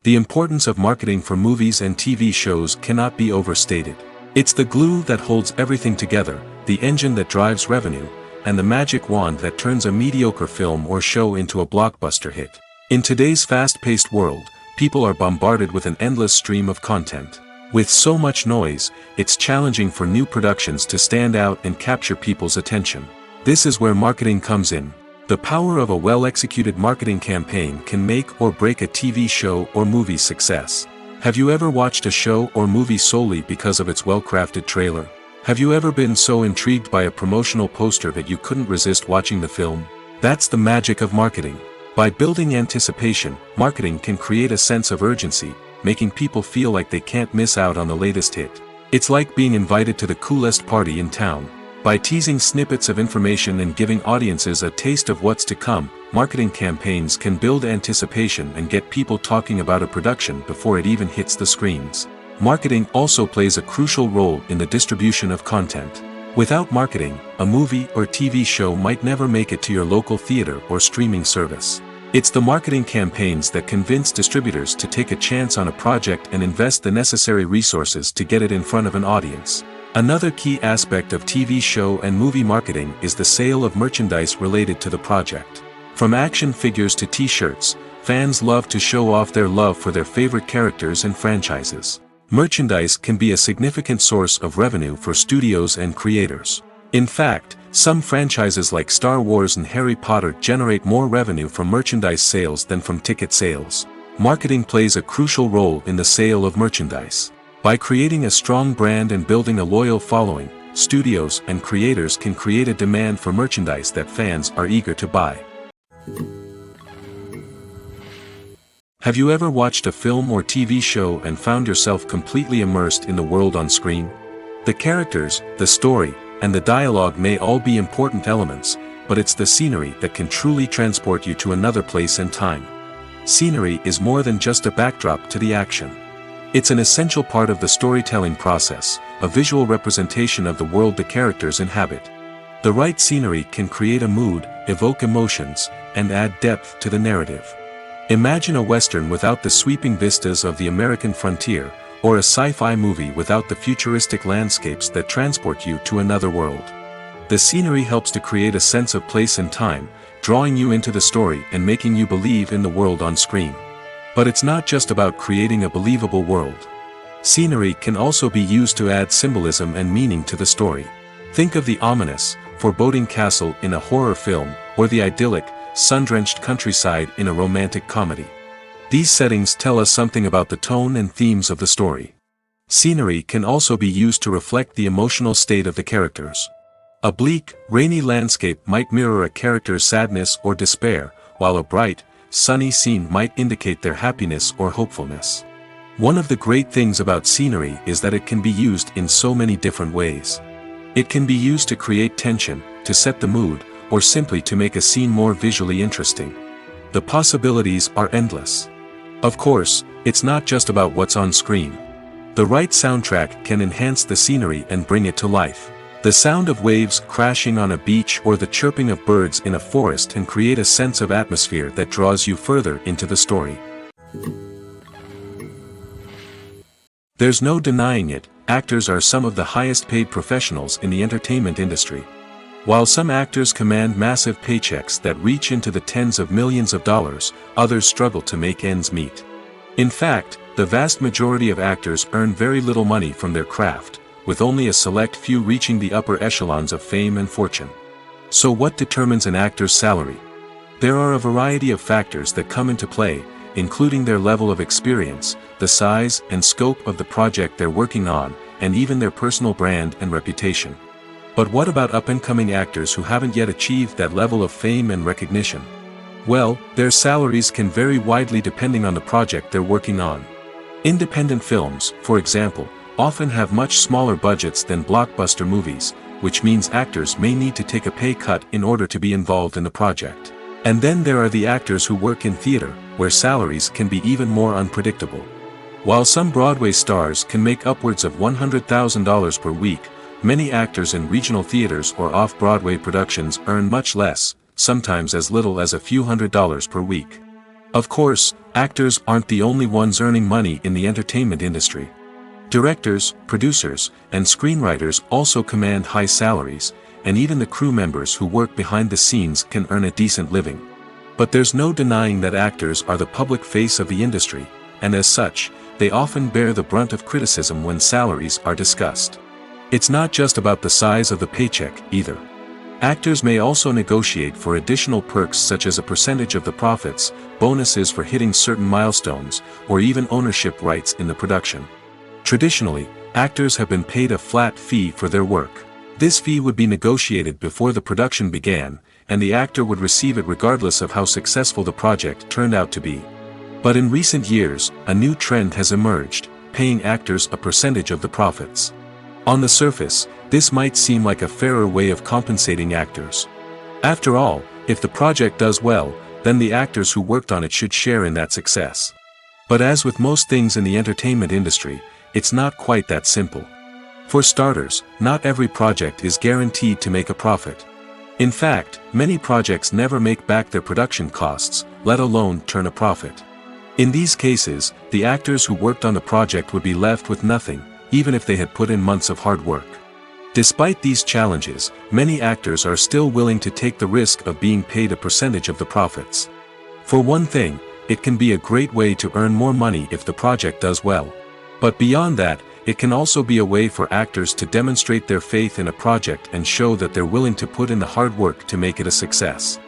The importance of marketing for movies and TV shows cannot be overstated. It's the glue that holds everything together, the engine that drives revenue, and the magic wand that turns a mediocre film or show into a blockbuster hit. In today's fast-paced world, people are bombarded with an endless stream of content. With so much noise, it's challenging for new productions to stand out and capture people's attention. This is where marketing comes in. The power of a well-executed marketing campaign can make or break a TV show or movie's success. Have you ever watched a show or movie solely because of its well-crafted trailer? Have you ever been so intrigued by a promotional poster that you couldn't resist watching the film? That's the magic of marketing. By building anticipation, marketing can create a sense of urgency, making people feel like they can't miss out on the latest hit. It's like being invited to the coolest party in town. By teasing snippets of information and giving audiences a taste of what's to come, marketing campaigns can build anticipation and get people talking about a production before it even hits the screens. Marketing also plays a crucial role in the distribution of content. Without marketing, a movie or TV show might never make it to your local theater or streaming service. It's the marketing campaigns that convince distributors to take a chance on a project and invest the necessary resources to get it in front of an audience. Another key aspect of TV show and movie marketing is the sale of merchandise related to the project. From action figures to t-shirts, fans love to show off their love for their favorite characters and franchises. Merchandise can be a significant source of revenue for studios and creators. In fact, some franchises like Star Wars and Harry Potter generate more revenue from merchandise sales than from ticket sales. Marketing plays a crucial role in the sale of merchandise. By creating a strong brand and building a loyal following, studios and creators can create a demand for merchandise that fans are eager to buy. Have you ever watched a film or TV show and found yourself completely immersed in the world on screen? The characters, the story, and the dialogue may all be important elements, but it's the scenery that can truly transport you to another place and time. Scenery is more than just a backdrop to the action. It's an essential part of the storytelling process, a visual representation of the world the characters inhabit. The right scenery can create a mood, evoke emotions, and add depth to the narrative. Imagine a Western without the sweeping vistas of the American frontier, or a sci-fi movie without the futuristic landscapes that transport you to another world. The scenery helps to create a sense of place and time, drawing you into the story and making you believe in the world on screen. But it's not just about creating a believable world. Scenery can also be used to add symbolism and meaning to the story. Think of the ominous, foreboding castle in a horror film, or the idyllic, sun-drenched countryside in a romantic comedy. These settings tell us something about the tone and themes of the story. Scenery can also be used to reflect the emotional state of the characters. A bleak, rainy landscape might mirror a character's sadness or despair, while a bright, sunny scene might indicate their happiness or hopefulness. One of the great things about scenery is that it can be used in so many different ways. It can be used to create tension, to set the mood, or simply to make a scene more visually interesting. The possibilities are endless. Of course, it's not just about what's on screen. The right soundtrack can enhance the scenery and bring it to life. The sound of waves crashing on a beach or the chirping of birds in a forest can create a sense of atmosphere that draws you further into the story. There's no denying it, actors are some of the highest paid professionals in the entertainment industry. While some actors command massive paychecks that reach into the tens of millions of dollars, others struggle to make ends meet. In fact, the vast majority of actors earn very little money from their craft, with only a select few reaching the upper echelons of fame and fortune. So what determines an actor's salary? There are a variety of factors that come into play, including their level of experience, the size and scope of the project they're working on, and even their personal brand and reputation. But what about up-and-coming actors who haven't yet achieved that level of fame and recognition? Well, their salaries can vary widely depending on the project they're working on. Independent films, for example, often have much smaller budgets than blockbuster movies, which means actors may need to take a pay cut in order to be involved in the project. And then there are the actors who work in theater, where salaries can be even more unpredictable. While some Broadway stars can make upwards of $100,000 per week, many actors in regional theaters or off-Broadway productions earn much less, sometimes as little as a few $100s per week. Of course, actors aren't the only ones earning money in the entertainment industry. Directors, producers, and screenwriters also command high salaries, and even the crew members who work behind the scenes can earn a decent living. But there's no denying that actors are the public face of the industry, and as such, they often bear the brunt of criticism when salaries are discussed. It's not just about the size of the paycheck, either. Actors may also negotiate for additional perks such as a percentage of the profits, bonuses for hitting certain milestones, or even ownership rights in the production. Traditionally, actors have been paid a flat fee for their work. This fee would be negotiated before the production began, and the actor would receive it regardless of how successful the project turned out to be. But in recent years, a new trend has emerged, paying actors a percentage of the profits. On the surface, this might seem like a fairer way of compensating actors. After all, if the project does well, then the actors who worked on it should share in that success. But as with most things in the entertainment industry, it's not quite that simple. For starters, not every project is guaranteed to make a profit. In fact, many projects never make back their production costs, let alone turn a profit. In these cases, the actors who worked on the project would be left with nothing, even if they had put in months of hard work. Despite these challenges, many actors are still willing to take the risk of being paid a percentage of the profits. For one thing, it can be a great way to earn more money if the project does well. But beyond that, it can also be a way for actors to demonstrate their faith in a project and show that they're willing to put in the hard work to make it a success.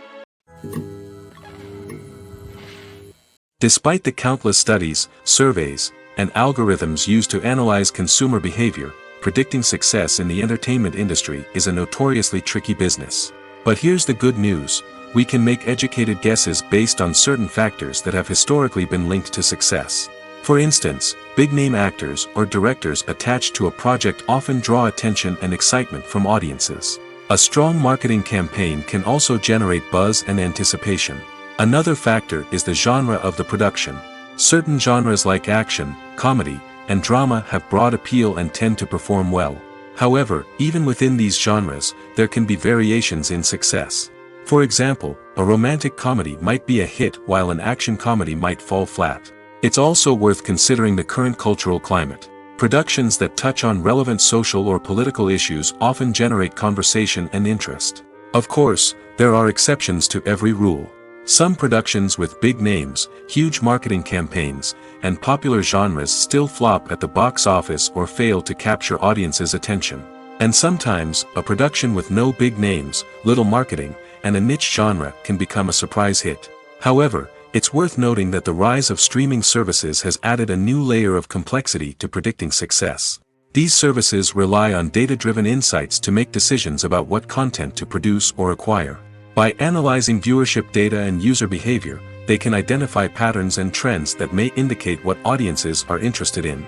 Despite the countless studies, surveys, and algorithms used to analyze consumer behavior, predicting success in the entertainment industry is a notoriously tricky business. But here's the good news: we can make educated guesses based on certain factors that have historically been linked to success. For instance, big-name actors or directors attached to a project often draw attention and excitement from audiences. A strong marketing campaign can also generate buzz and anticipation. Another factor is the genre of the production. Certain genres like action, comedy, and drama have broad appeal and tend to perform well. However, even within these genres, there can be variations in success. For example, a romantic comedy might be a hit while an action comedy might fall flat. It's also worth considering the current cultural climate. Productions that touch on relevant social or political issues often generate conversation and interest. Of course, there are exceptions to every rule. Some productions with big names, huge marketing campaigns, and popular genres still flop at the box office or fail to capture audiences' attention. And sometimes, a production with no big names, little marketing, and a niche genre can become a surprise hit. However, it's worth noting that the rise of streaming services has added a new layer of complexity to predicting success. These services rely on data-driven insights to make decisions about what content to produce or acquire. By analyzing viewership data and user behavior, they can identify patterns and trends that may indicate what audiences are interested in.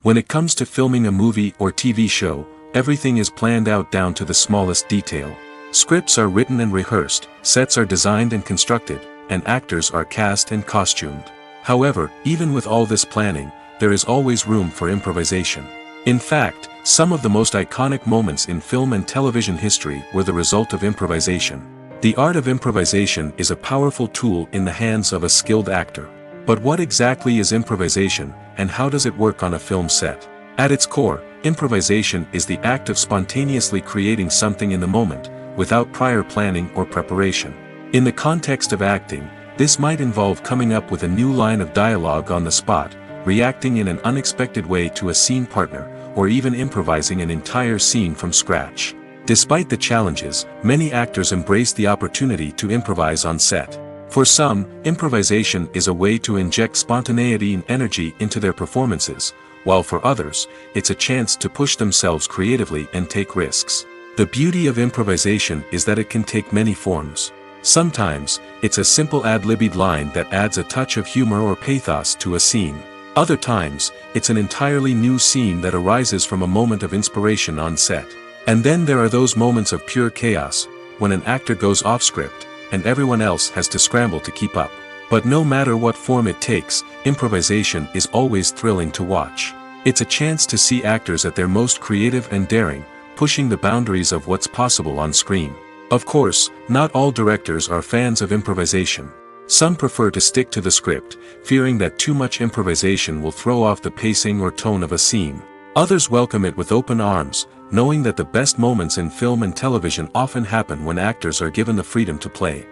When it comes to filming a movie or TV show, everything is planned out down to the smallest detail. Scripts are written and rehearsed, sets are designed and constructed, and actors are cast and costumed. However, even with all this planning, there is always room for improvisation. In fact, some of the most iconic moments in film and television history were the result of improvisation. The art of improvisation is a powerful tool in the hands of a skilled actor. But what exactly is improvisation, and how does it work on a film set? At its core, improvisation is the act of spontaneously creating something in the moment, without prior planning or preparation. In the context of acting, this might involve coming up with a new line of dialogue on the spot, reacting in an unexpected way to a scene partner, or even improvising an entire scene from scratch. Despite the challenges, many actors embrace the opportunity to improvise on set. For some, improvisation is a way to inject spontaneity and energy into their performances, while for others, it's a chance to push themselves creatively and take risks. The beauty of improvisation is that it can take many forms. Sometimes, it's a simple ad-libbed line that adds a touch of humor or pathos to a scene. Other times, it's an entirely new scene that arises from a moment of inspiration on set. And then there are those moments of pure chaos, when an actor goes off script, and everyone else has to scramble to keep up. But no matter what form it takes, improvisation is always thrilling to watch. It's a chance to see actors at their most creative and daring, pushing the boundaries of what's possible on screen. Of course, not all directors are fans of improvisation. Some prefer to stick to the script, fearing that too much improvisation will throw off the pacing or tone of a scene. Others welcome it with open arms, knowing that the best moments in film and television often happen when actors are given the freedom to play.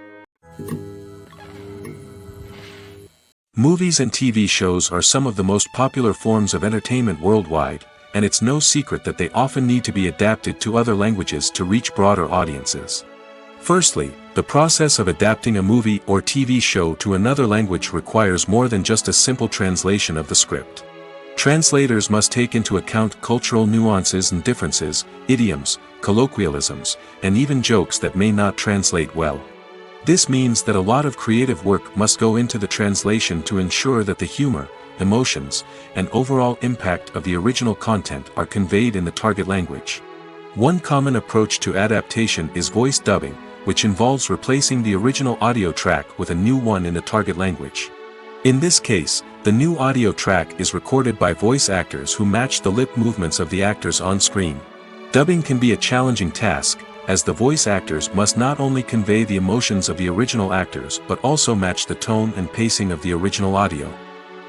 Movies and TV shows are some of the most popular forms of entertainment worldwide, and it's no secret that they often need to be adapted to other languages to reach broader audiences. Firstly, the process of adapting a movie or TV show to another language requires more than just a simple translation of the script. Translators must take into account cultural nuances and differences, idioms, colloquialisms, and even jokes that may not translate well. This means that a lot of creative work must go into the translation to ensure that the humor, emotions, and overall impact of the original content are conveyed in the target language. One common approach to adaptation is voice dubbing, which involves replacing the original audio track with a new one in the target language. In this case, the new audio track is recorded by voice actors who match the lip movements of the actors on screen. Dubbing can be a challenging task, as the voice actors must not only convey the emotions of the original actors but also match the tone and pacing of the original audio.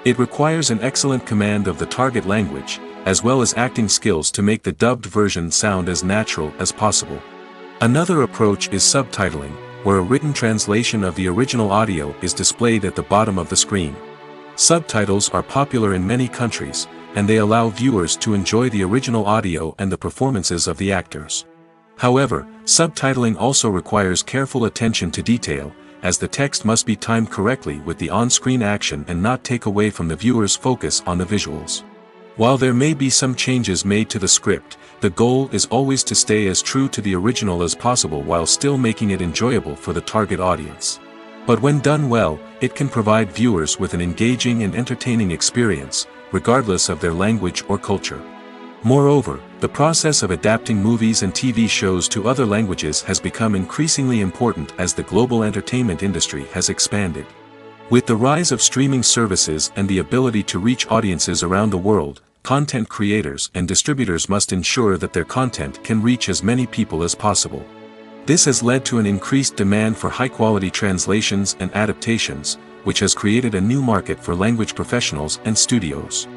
It requires an excellent command of the target language, as well as acting skills to make the dubbed version sound as natural as possible. Another approach is subtitling, where a written translation of the original audio is displayed at the bottom of the screen. Subtitles are popular in many countries, and they allow viewers to enjoy the original audio and the performances of the actors. However, subtitling also requires careful attention to detail, as the text must be timed correctly with the on-screen action and not take away from the viewer's focus on the visuals. While there may be some changes made to the script, the goal is always to stay as true to the original as possible while still making it enjoyable for the target audience. But when done well, it can provide viewers with an engaging and entertaining experience, regardless of their language or culture. Moreover, the process of adapting movies and TV shows to other languages has become increasingly important as the global entertainment industry has expanded. With the rise of streaming services and the ability to reach audiences around the world, content creators and distributors must ensure that their content can reach as many people as possible. This has led to an increased demand for high-quality translations and adaptations, which has created a new market for language professionals and studios.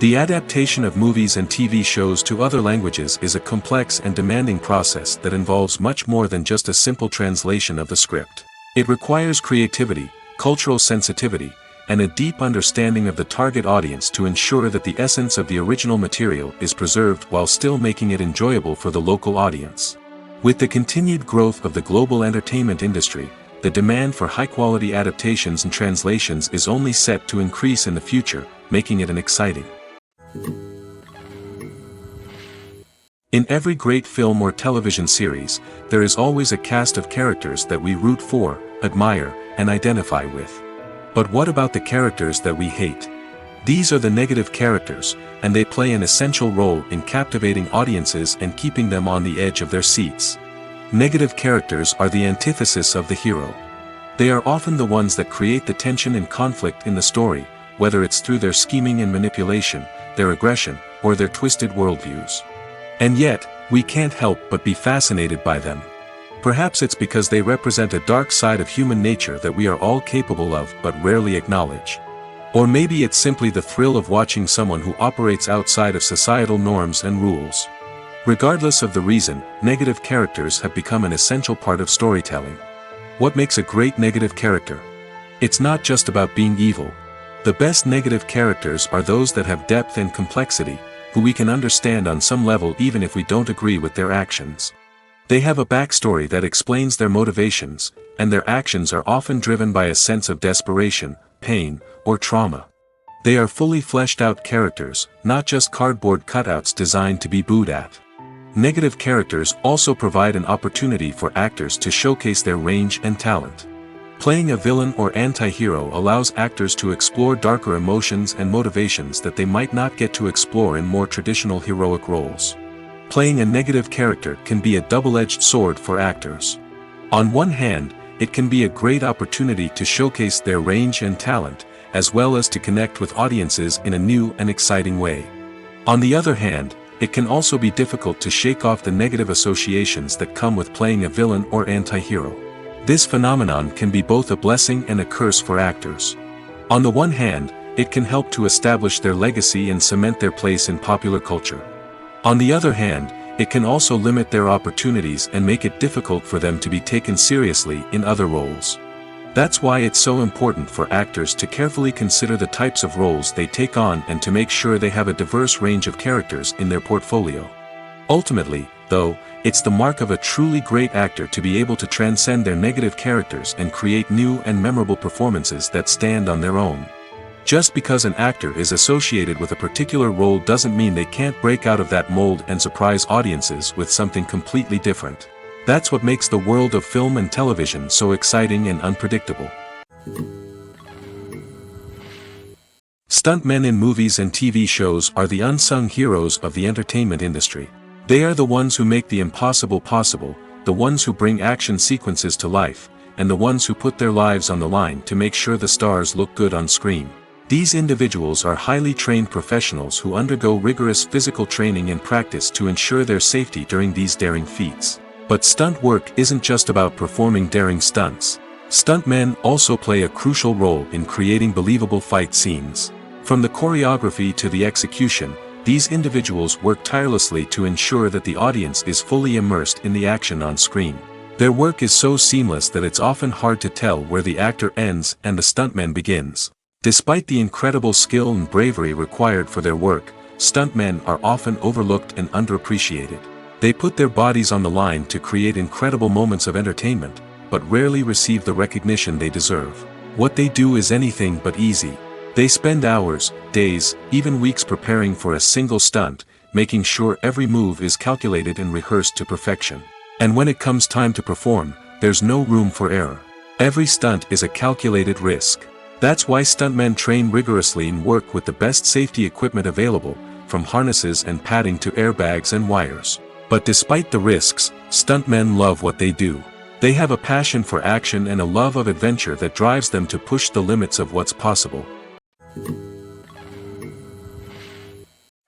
The adaptation of movies and TV shows to other languages is a complex and demanding process that involves much more than just a simple translation of the script. It requires creativity, cultural sensitivity, and a deep understanding of the target audience to ensure that the essence of the original material is preserved while still making it enjoyable for the local audience. With the continued growth of the global entertainment industry, the demand for high-quality adaptations and translations is only set to increase in the future, making it an exciting. In every great film or television series, there is always a cast of characters that we root for, admire, and identify with. But what about the characters that we hate? These are the negative characters, and they play an essential role in captivating audiences and keeping them on the edge of their seats. Negative characters are the antithesis of the hero. They are often the ones that create the tension and conflict in the story, whether it's through their scheming and manipulation, their aggression, or their twisted worldviews. And yet, we can't help but be fascinated by them. Perhaps it's because they represent a dark side of human nature that we are all capable of but rarely acknowledge. Or maybe it's simply the thrill of watching someone who operates outside of societal norms and rules. Regardless of the reason, negative characters have become an essential part of storytelling. What makes a great negative character? It's not just about being evil. The best negative characters are those that have depth and complexity, who we can understand on some level even if we don't agree with their actions. They have a backstory that explains their motivations, and their actions are often driven by a sense of desperation, pain, or trauma. They are fully fleshed out characters, not just cardboard cutouts designed to be booed at. Negative characters also provide an opportunity for actors to showcase their range and talent. Playing a villain or anti-hero allows actors to explore darker emotions and motivations that they might not get to explore in more traditional heroic roles. Playing a negative character can be a double-edged sword for actors. On one hand, it can be a great opportunity to showcase their range and talent, as well as to connect with audiences in a new and exciting way. On the other hand, it can also be difficult to shake off the negative associations that come with playing a villain or anti-hero. This phenomenon can be both a blessing and a curse for actors. On the one hand, it can help to establish their legacy and cement their place in popular culture. On the other hand, it can also limit their opportunities and make it difficult for them to be taken seriously in other roles. That's why it's so important for actors to carefully consider the types of roles they take on and to make sure they have a diverse range of characters in their portfolio. Ultimately, though, it's the mark of a truly great actor to be able to transcend their negative characters and create new and memorable performances that stand on their own. Just because an actor is associated with a particular role doesn't mean they can't break out of that mold and surprise audiences with something completely different. That's what makes the world of film and television so exciting and unpredictable. Stuntmen in movies and TV shows are the unsung heroes of the entertainment industry. They are the ones who make the impossible possible, the ones who bring action sequences to life, and the ones who put their lives on the line to make sure the stars look good on screen. These individuals are highly trained professionals who undergo rigorous physical training and practice to ensure their safety during these daring feats. But stunt work isn't just about performing daring stunts. Stuntmen also play a crucial role in creating believable fight scenes. From the choreography to the execution, these individuals work tirelessly to ensure that the audience is fully immersed in the action on screen. Their work is so seamless that it's often hard to tell where the actor ends and the stuntman begins. Despite the incredible skill and bravery required for their work, stuntmen are often overlooked and underappreciated. They put their bodies on the line to create incredible moments of entertainment, but rarely receive the recognition they deserve. What they do is anything but easy. They spend hours, days, even weeks preparing for a single stunt, making sure every move is calculated and rehearsed to perfection. And when it comes time to perform, there's no room for error. Every stunt is a calculated risk. That's why stuntmen train rigorously and work with the best safety equipment available, from harnesses and padding to airbags and wires. But despite the risks, stuntmen love what they do. They have a passion for action and a love of adventure that drives them to push the limits of what's possible.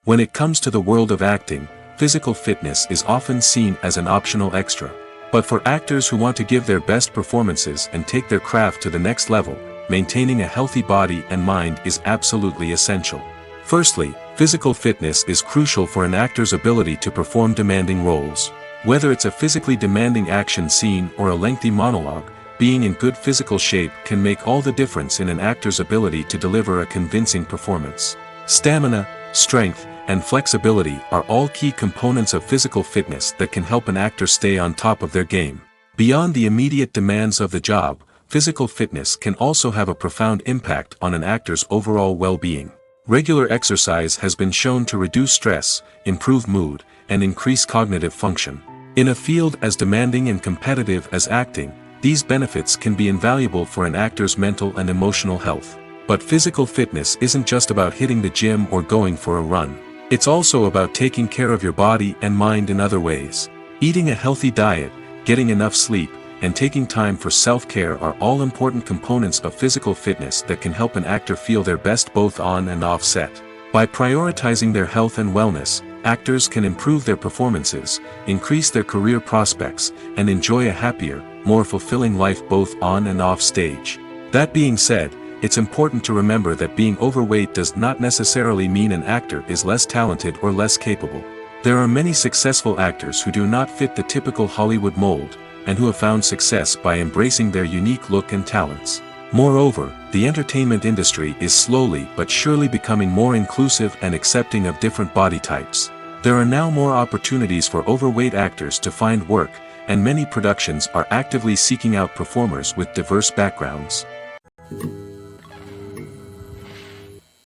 When it comes to the world of acting, physical fitness is often seen as an optional extra. But for actors who want to give their best performances and take their craft to the next level, maintaining a healthy body and mind is absolutely essential. Firstly, physical fitness is crucial for an actor's ability to perform demanding roles. Whether it's a physically demanding action scene or a lengthy monologue, being in good physical shape can make all the difference in an actor's ability to deliver a convincing performance. Stamina, strength, and flexibility are all key components of physical fitness that can help an actor stay on top of their game. Beyond the immediate demands of the job, physical fitness can also have a profound impact on an actor's overall well-being. Regular exercise has been shown to reduce stress, improve mood, and increase cognitive function. In a field as demanding and competitive as acting, these benefits can be invaluable for an actor's mental and emotional health. But physical fitness isn't just about hitting the gym or going for a run. It's also about taking care of your body and mind in other ways. Eating a healthy diet, getting enough sleep, and taking time for self-care are all important components of physical fitness that can help an actor feel their best both on and off set. By prioritizing their health and wellness, actors can improve their performances, increase their career prospects, and enjoy a happier, more fulfilling life both on and off stage. That being said, it's important to remember that being overweight does not necessarily mean an actor is less talented or less capable. There are many successful actors who do not fit the typical Hollywood mold, and who have found success by embracing their unique look and talents. Moreover, the entertainment industry is slowly but surely becoming more inclusive and accepting of different body types. There are now more opportunities for overweight actors to find work, and many productions are actively seeking out performers with diverse backgrounds.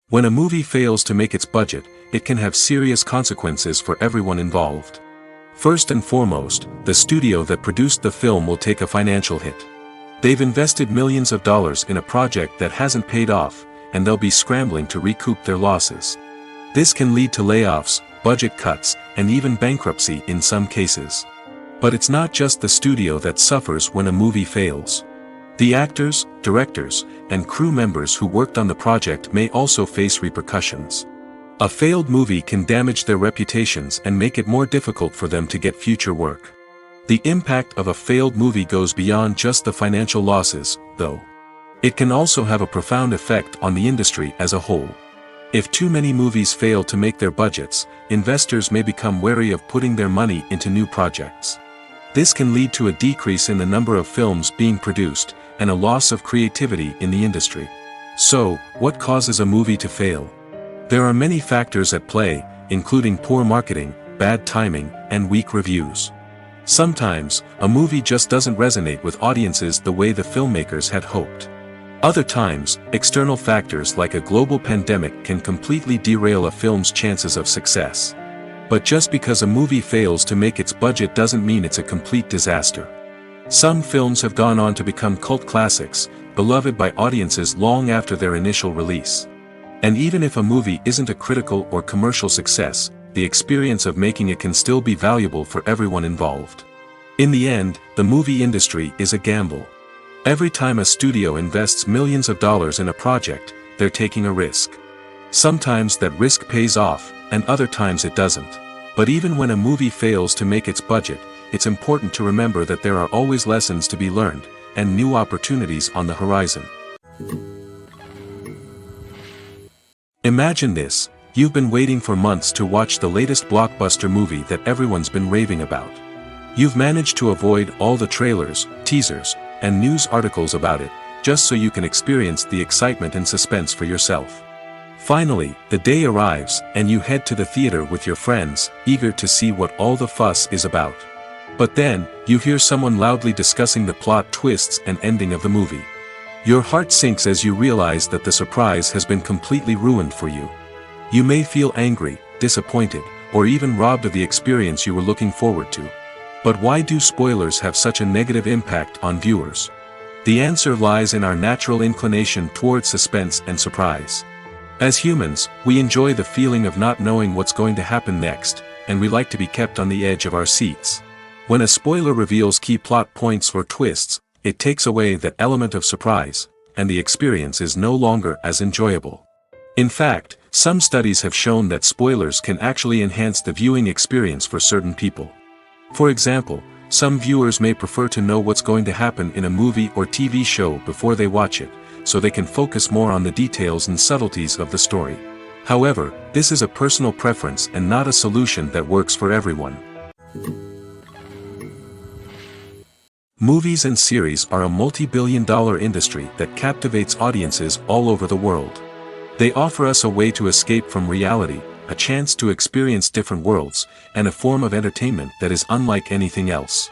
When a movie fails to make its budget, it can have serious consequences for everyone involved. First and foremost, the studio that produced the film will take a financial hit. They've invested millions of dollars in a project that hasn't paid off, and they'll be scrambling to recoup their losses. This can lead to layoffs, budget cuts, and even bankruptcy in some cases. But it's not just the studio that suffers when a movie fails. The actors, directors, and crew members who worked on the project may also face repercussions. A failed movie can damage their reputations and make it more difficult for them to get future work. The impact of a failed movie goes beyond just the financial losses, though. It can also have a profound effect on the industry as a whole. If too many movies fail to make their budgets, investors may become wary of putting their money into new projects. This can lead to a decrease in the number of films being produced, and a loss of creativity in the industry. So, what causes a movie to fail? There are many factors at play, including poor marketing, bad timing, and weak reviews. Sometimes, a movie just doesn't resonate with audiences the way the filmmakers had hoped. Other times, external factors like a global pandemic can completely derail a film's chances of success. But just because a movie fails to make its budget doesn't mean it's a complete disaster. Some films have gone on to become cult classics, beloved by audiences long after their initial release. And even if a movie isn't a critical or commercial success, the experience of making it can still be valuable for everyone involved. In the end, the movie industry is a gamble. Every time a studio invests millions of dollars in a project, they're taking a risk. Sometimes that risk pays off, and other times it doesn't. But even when a movie fails to make its budget, it's important to remember that there are always lessons to be learned, and new opportunities on the horizon. Imagine this: you've been waiting for months to watch the latest blockbuster movie that everyone's been raving about. You've managed to avoid all the trailers, teasers, and news articles about it, just so you can experience the excitement and suspense for yourself. Finally, the day arrives, and you head to the theater with your friends, eager to see what all the fuss is about. But then, you hear someone loudly discussing the plot twists and ending of the movie. Your heart sinks as you realize that the surprise has been completely ruined for you. You may feel angry, disappointed, or even robbed of the experience you were looking forward to. But why do spoilers have such a negative impact on viewers? The answer lies in our natural inclination towards suspense and surprise. As humans, we enjoy the feeling of not knowing what's going to happen next, and we like to be kept on the edge of our seats. When a spoiler reveals key plot points or twists, it takes away that element of surprise, and the experience is no longer as enjoyable. In fact, some studies have shown that spoilers can actually enhance the viewing experience for certain people. For example, some viewers may prefer to know what's going to happen in a movie or TV show before they watch it, so they can focus more on the details and subtleties of the story. However, this is a personal preference and not a solution that works for everyone. Movies and series are a multi-billion-dollar industry that captivates audiences all over the world. They offer us a way to escape from reality, a chance to experience different worlds, and a form of entertainment that is unlike anything else.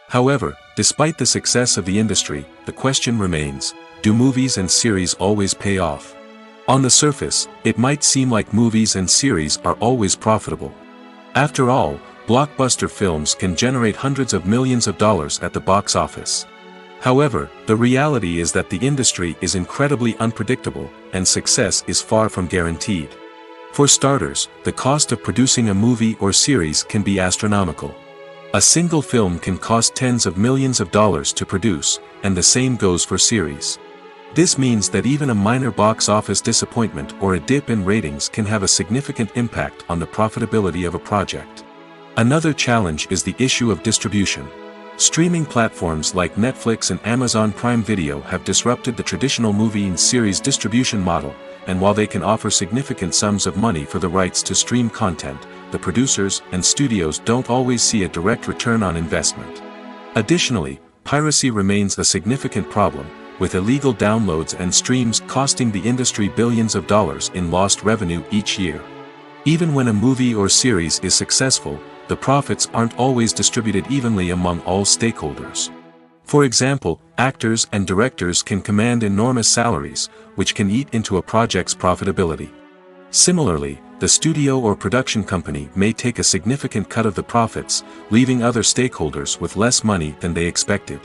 However, despite the success of the industry, the question remains, do movies and series always pay off? On the surface, it might seem like movies and series are always profitable. After all, blockbuster films can generate hundreds of millions of dollars at the box office. However, the reality is that the industry is incredibly unpredictable, and success is far from guaranteed. For starters, the cost of producing a movie or series can be astronomical. A single film can cost tens of millions of dollars to produce, and the same goes for series. This means that even a minor box office disappointment or a dip in ratings can have a significant impact on the profitability of a project. Another challenge is the issue of distribution. Streaming platforms like Netflix and Amazon Prime Video have disrupted the traditional movie and series distribution model, and while they can offer significant sums of money for the rights to stream content, the producers and studios don't always see a direct return on investment. Additionally, piracy remains a significant problem, with illegal downloads and streams costing the industry billions of dollars in lost revenue each year. Even when a movie or series is successful, the profits aren't always distributed evenly among all stakeholders. For example, actors and directors can command enormous salaries, which can eat into a project's profitability. Similarly, the studio or production company may take a significant cut of the profits, leaving other stakeholders with less money than they expected.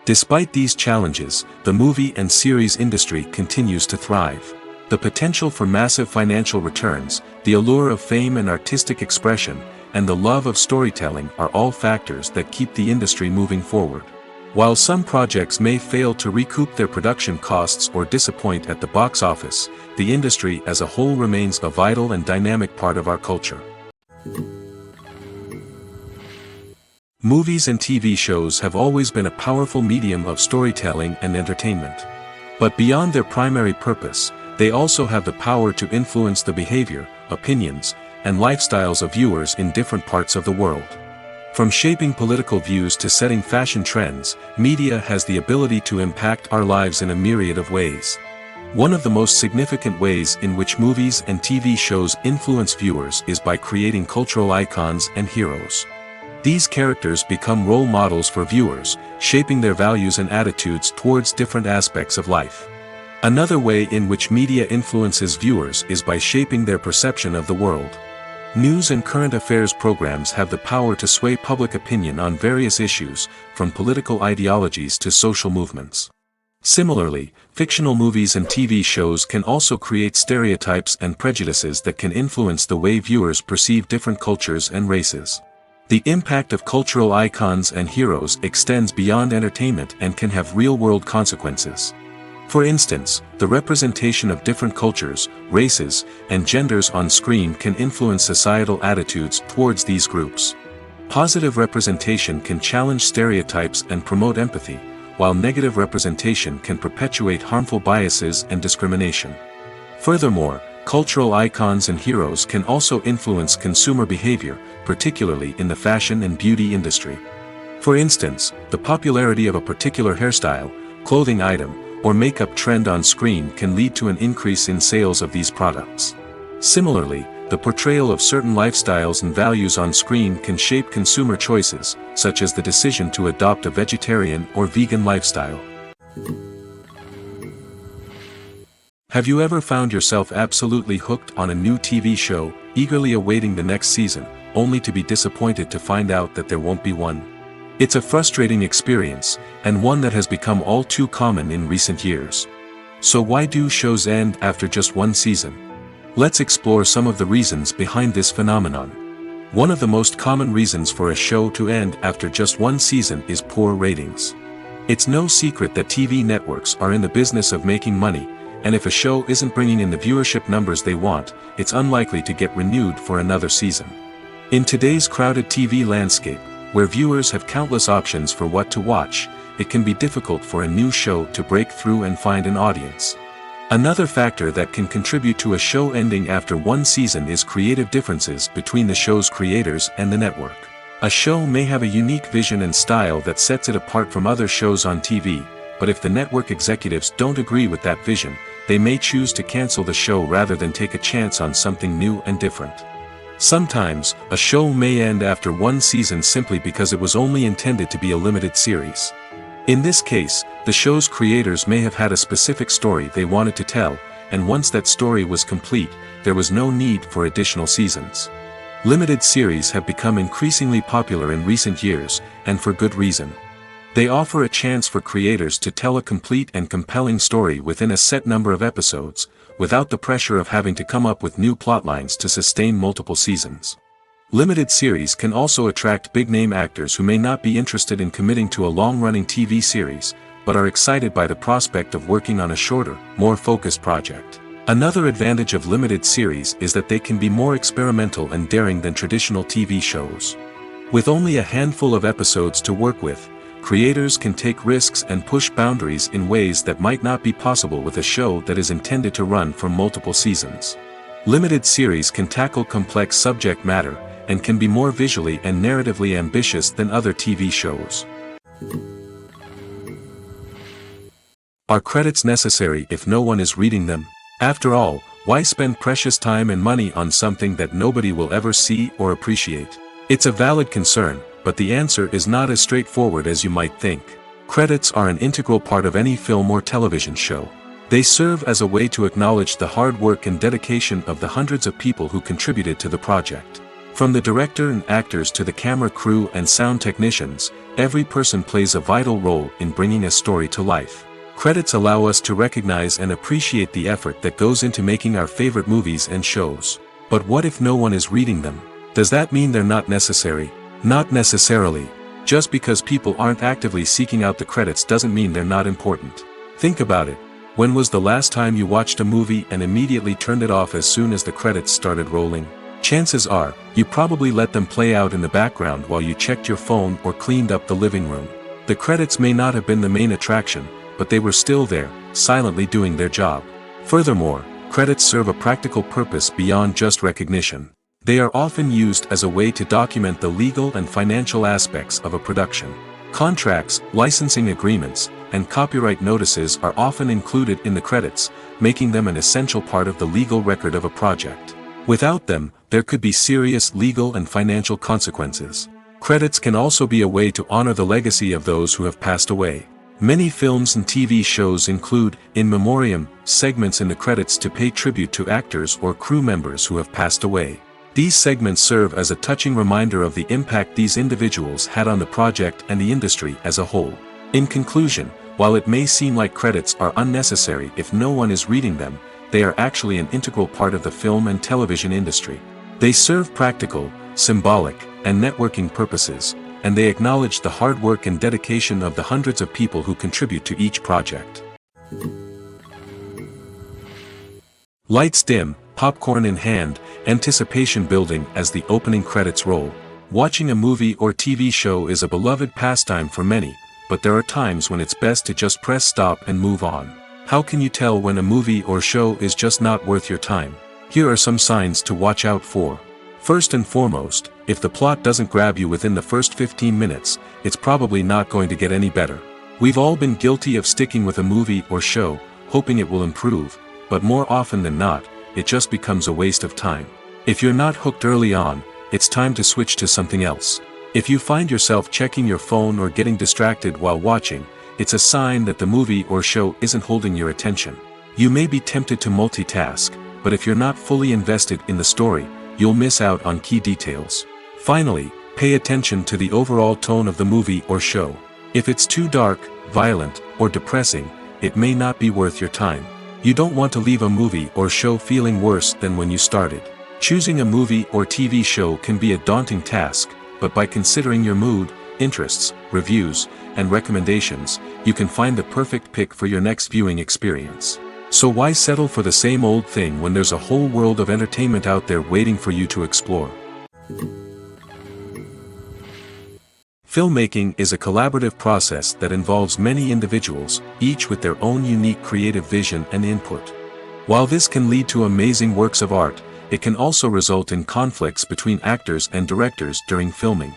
Despite these challenges, the movie and series industry continues to thrive. The potential for massive financial returns, the allure of fame and artistic expression, and the love of storytelling are all factors that keep the industry moving forward. While some projects may fail to recoup their production costs or disappoint at the box office, the industry as a whole remains a vital and dynamic part of our culture. Movies and TV shows have always been a powerful medium of storytelling and entertainment. But beyond their primary purpose, they also have the power to influence the behavior, opinions, and lifestyles of viewers in different parts of the world. From shaping political views to setting fashion trends, media has the ability to impact our lives in a myriad of ways. One of the most significant ways in which movies and TV shows influence viewers is by creating cultural icons and heroes. These characters become role models for viewers, shaping their values and attitudes towards different aspects of life. Another way in which media influences viewers is by shaping their perception of the world. News and current affairs programs have the power to sway public opinion on various issues, from political ideologies to social movements. Similarly, fictional movies and TV shows can also create stereotypes and prejudices that can influence the way viewers perceive different cultures and races. The impact of cultural icons and heroes extends beyond entertainment and can have real-world consequences. For instance, the representation of different cultures, races, and genders on screen can influence societal attitudes towards these groups. Positive representation can challenge stereotypes and promote empathy, while negative representation can perpetuate harmful biases and discrimination. Furthermore, cultural icons and heroes can also influence consumer behavior, particularly in the fashion and beauty industry. For instance, the popularity of a particular hairstyle, clothing item, or makeup trend on screen can lead to an increase in sales of these products. Similarly, the portrayal of certain lifestyles and values on screen can shape consumer choices, such as the decision to adopt a vegetarian or vegan lifestyle. Have you ever found yourself absolutely hooked on a new TV show, eagerly awaiting the next season, only to be disappointed to find out that there won't be one? It's a frustrating experience, and one that has become all too common in recent years. So why do shows end after just one season? Let's explore some of the reasons behind this phenomenon. One of the most common reasons for a show to end after just one season is poor ratings. It's no secret that TV networks are in the business of making money, and if a show isn't bringing in the viewership numbers they want, it's unlikely to get renewed for another season. In today's crowded TV landscape, where viewers have countless options for what to watch, it can be difficult for a new show to break through and find an audience. Another factor that can contribute to a show ending after one season is creative differences between the show's creators and the network. A show may have a unique vision and style that sets it apart from other shows on TV, but if the network executives don't agree with that vision, they may choose to cancel the show rather than take a chance on something new and different. Sometimes, a show may end after one season simply because it was only intended to be a limited series. In this case, the show's creators may have had a specific story they wanted to tell, and once that story was complete, there was no need for additional seasons. Limited series have become increasingly popular in recent years, and for good reason. They offer a chance for creators to tell a complete and compelling story within a set number of episodes, without the pressure of having to come up with new plotlines to sustain multiple seasons. Limited series can also attract big-name actors who may not be interested in committing to a long-running TV series, but are excited by the prospect of working on a shorter, more focused project. Another advantage of limited series is that they can be more experimental and daring than traditional TV shows. With only a handful of episodes to work with, creators can take risks and push boundaries in ways that might not be possible with a show that is intended to run for multiple seasons. Limited series can tackle complex subject matter, and can be more visually and narratively ambitious than other TV shows. Are credits necessary if no one is reading them? After all, why spend precious time and money on something that nobody will ever see or appreciate? It's a valid concern, but the answer is not as straightforward as you might think. Credits are an integral part of any film or television show. They serve as a way to acknowledge the hard work and dedication of the hundreds of people who contributed to the project. From the director and actors to the camera crew and sound technicians, every person plays a vital role in bringing a story to life. Credits allow us to recognize and appreciate the effort that goes into making our favorite movies and shows. But what if no one is reading them? Does that mean they're not necessary? Not necessarily. Just because people aren't actively seeking out the credits doesn't mean they're not important. Think about it. When was the last time you watched a movie and immediately turned it off as soon as the credits started rolling? Chances are, you probably let them play out in the background while you checked your phone or cleaned up the living room. The credits may not have been the main attraction, but they were still there, silently doing their job. Furthermore, credits serve a practical purpose beyond just recognition. They are often used as a way to document the legal and financial aspects of a production. Contracts, licensing agreements, and copyright notices are often included in the credits, making them an essential part of the legal record of a project. Without them, there could be serious legal and financial consequences. Credits can also be a way to honor the legacy of those who have passed away. Many films and TV shows include, in memoriam, segments in the credits to pay tribute to actors or crew members who have passed away. These segments serve as a touching reminder of the impact these individuals had on the project and the industry as a whole. In conclusion, while it may seem like credits are unnecessary if no one is reading them, they are actually an integral part of the film and television industry. They serve practical, symbolic, and networking purposes, and they acknowledge the hard work and dedication of the hundreds of people who contribute to each project. Lights dim, popcorn in hand, anticipation building as the opening credits roll. Watching a movie or TV show is a beloved pastime for many, but there are times when it's best to just press stop and move on. How can you tell when a movie or show is just not worth your time? Here are some signs to watch out for. First and foremost, if the plot doesn't grab you within the first 15 minutes, it's probably not going to get any better. We've all been guilty of sticking with a movie or show, hoping it will improve, but more often than not, it just becomes a waste of time. If you're not hooked early on, it's time to switch to something else. If you find yourself checking your phone or getting distracted while watching, it's a sign that the movie or show isn't holding your attention. You may be tempted to multitask, but if you're not fully invested in the story, you'll miss out on key details. Finally, pay attention to the overall tone of the movie or show. If it's too dark, violent, or depressing, it may not be worth your time. You don't want to leave a movie or show feeling worse than when you started. Choosing a movie or TV show can be a daunting task, but by considering your mood, interests, reviews, and recommendations, you can find the perfect pick for your next viewing experience. So why settle for the same old thing when there's a whole world of entertainment out there waiting for you to explore? Filmmaking is a collaborative process that involves many individuals, each with their own unique creative vision and input. While this can lead to amazing works of art, it can also result in conflicts between actors and directors during filming.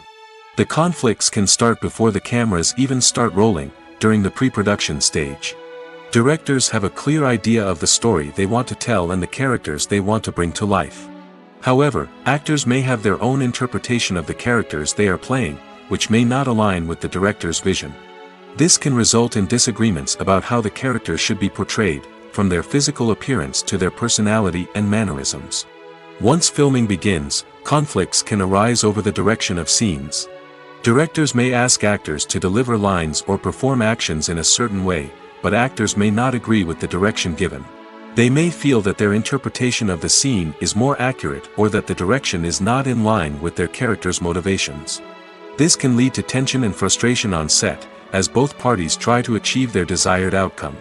The conflicts can start before the cameras even start rolling, during the pre-production stage. Directors have a clear idea of the story they want to tell and the characters they want to bring to life. However, actors may have their own interpretation of the characters they are playing, which may not align with the director's vision. This can result in disagreements about how the characters should be portrayed, from their physical appearance to their personality and mannerisms. Once filming begins, conflicts can arise over the direction of scenes. Directors may ask actors to deliver lines or perform actions in a certain way, but actors may not agree with the direction given. They may feel that their interpretation of the scene is more accurate or that the direction is not in line with their character's motivations. This can lead to tension and frustration on set, as both parties try to achieve their desired outcome.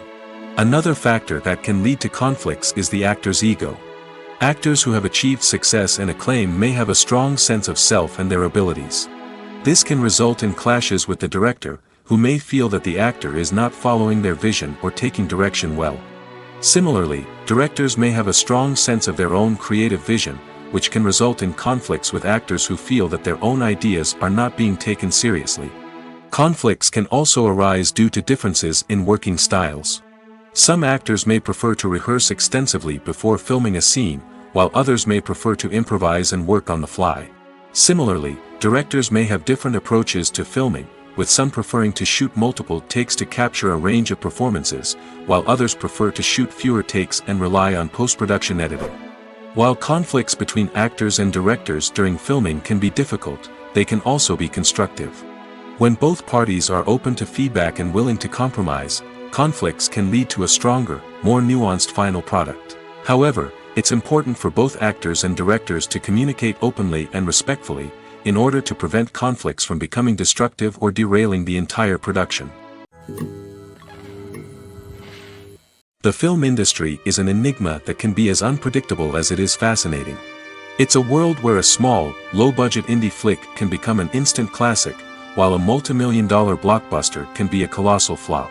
Another factor that can lead to conflicts is the actor's ego. Actors who have achieved success and acclaim may have a strong sense of self and their abilities. This can result in clashes with the director, who may feel that the actor is not following their vision or taking direction well. Similarly, directors may have a strong sense of their own creative vision, which can result in conflicts with actors who feel that their own ideas are not being taken seriously. Conflicts can also arise due to differences in working styles. Some actors may prefer to rehearse extensively before filming a scene, while others may prefer to improvise and work on the fly. Similarly, directors may have different approaches to filming, with some preferring to shoot multiple takes to capture a range of performances, while others prefer to shoot fewer takes and rely on post-production editing. While conflicts between actors and directors during filming can be difficult, they can also be constructive. When both parties are open to feedback and willing to compromise, conflicts can lead to a stronger, more nuanced final product. However, it's important for both actors and directors to communicate openly and respectfully, in order to prevent conflicts from becoming destructive or derailing the entire production. The film industry is an enigma that can be as unpredictable as it is fascinating. It's a world where a small, low-budget indie flick can become an instant classic, while a multi-million-dollar blockbuster can be a colossal flop.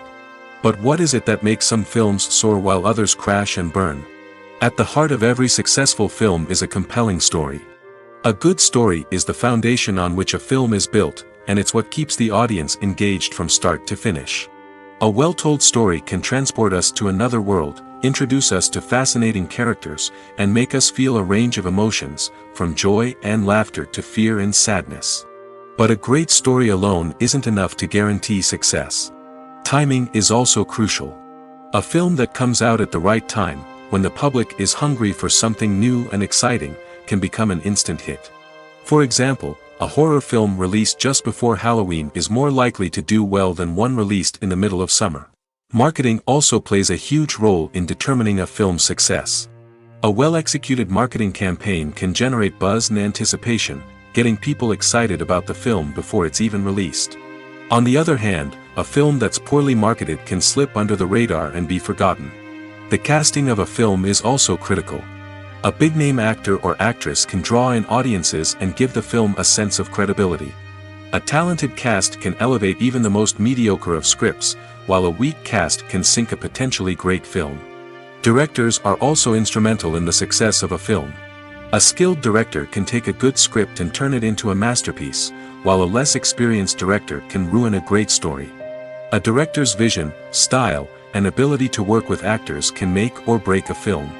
But what is it that makes some films soar while others crash and burn? At the heart of every successful film is a compelling story. A good story is the foundation on which a film is built, and it's what keeps the audience engaged from start to finish. A well-told story can transport us to another world, introduce us to fascinating characters, and make us feel a range of emotions, from joy and laughter to fear and sadness. But a great story alone isn't enough to guarantee success. Timing is also crucial. A film that comes out at the right time, when the public is hungry for something new and exciting, can become an instant hit. For example, a horror film released just before Halloween is more likely to do well than one released in the middle of summer. Marketing also plays a huge role in determining a film's success. A well-executed marketing campaign can generate buzz and anticipation, getting people excited about the film before it's even released. On the other hand, a film that's poorly marketed can slip under the radar and be forgotten. The casting of a film is also critical. A big-name actor or actress can draw in audiences and give the film a sense of credibility. A talented cast can elevate even the most mediocre of scripts, while a weak cast can sink a potentially great film. Directors are also instrumental in the success of a film. A skilled director can take a good script and turn it into a masterpiece, while a less experienced director can ruin a great story. A director's vision, style, and ability to work with actors can make or break a film.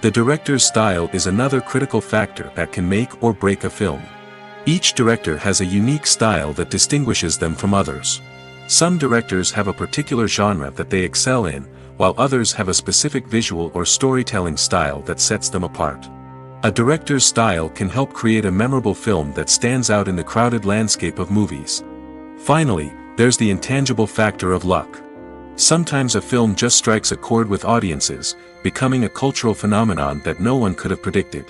The director's style is another critical factor that can make or break a film. Each director has a unique style that distinguishes them from others. Some directors have a particular genre that they excel in, while others have a specific visual or storytelling style that sets them apart. A director's style can help create a memorable film that stands out in the crowded landscape of movies. Finally, there's the intangible factor of luck. Sometimes a film just strikes a chord with audiences, becoming a cultural phenomenon that no one could have predicted.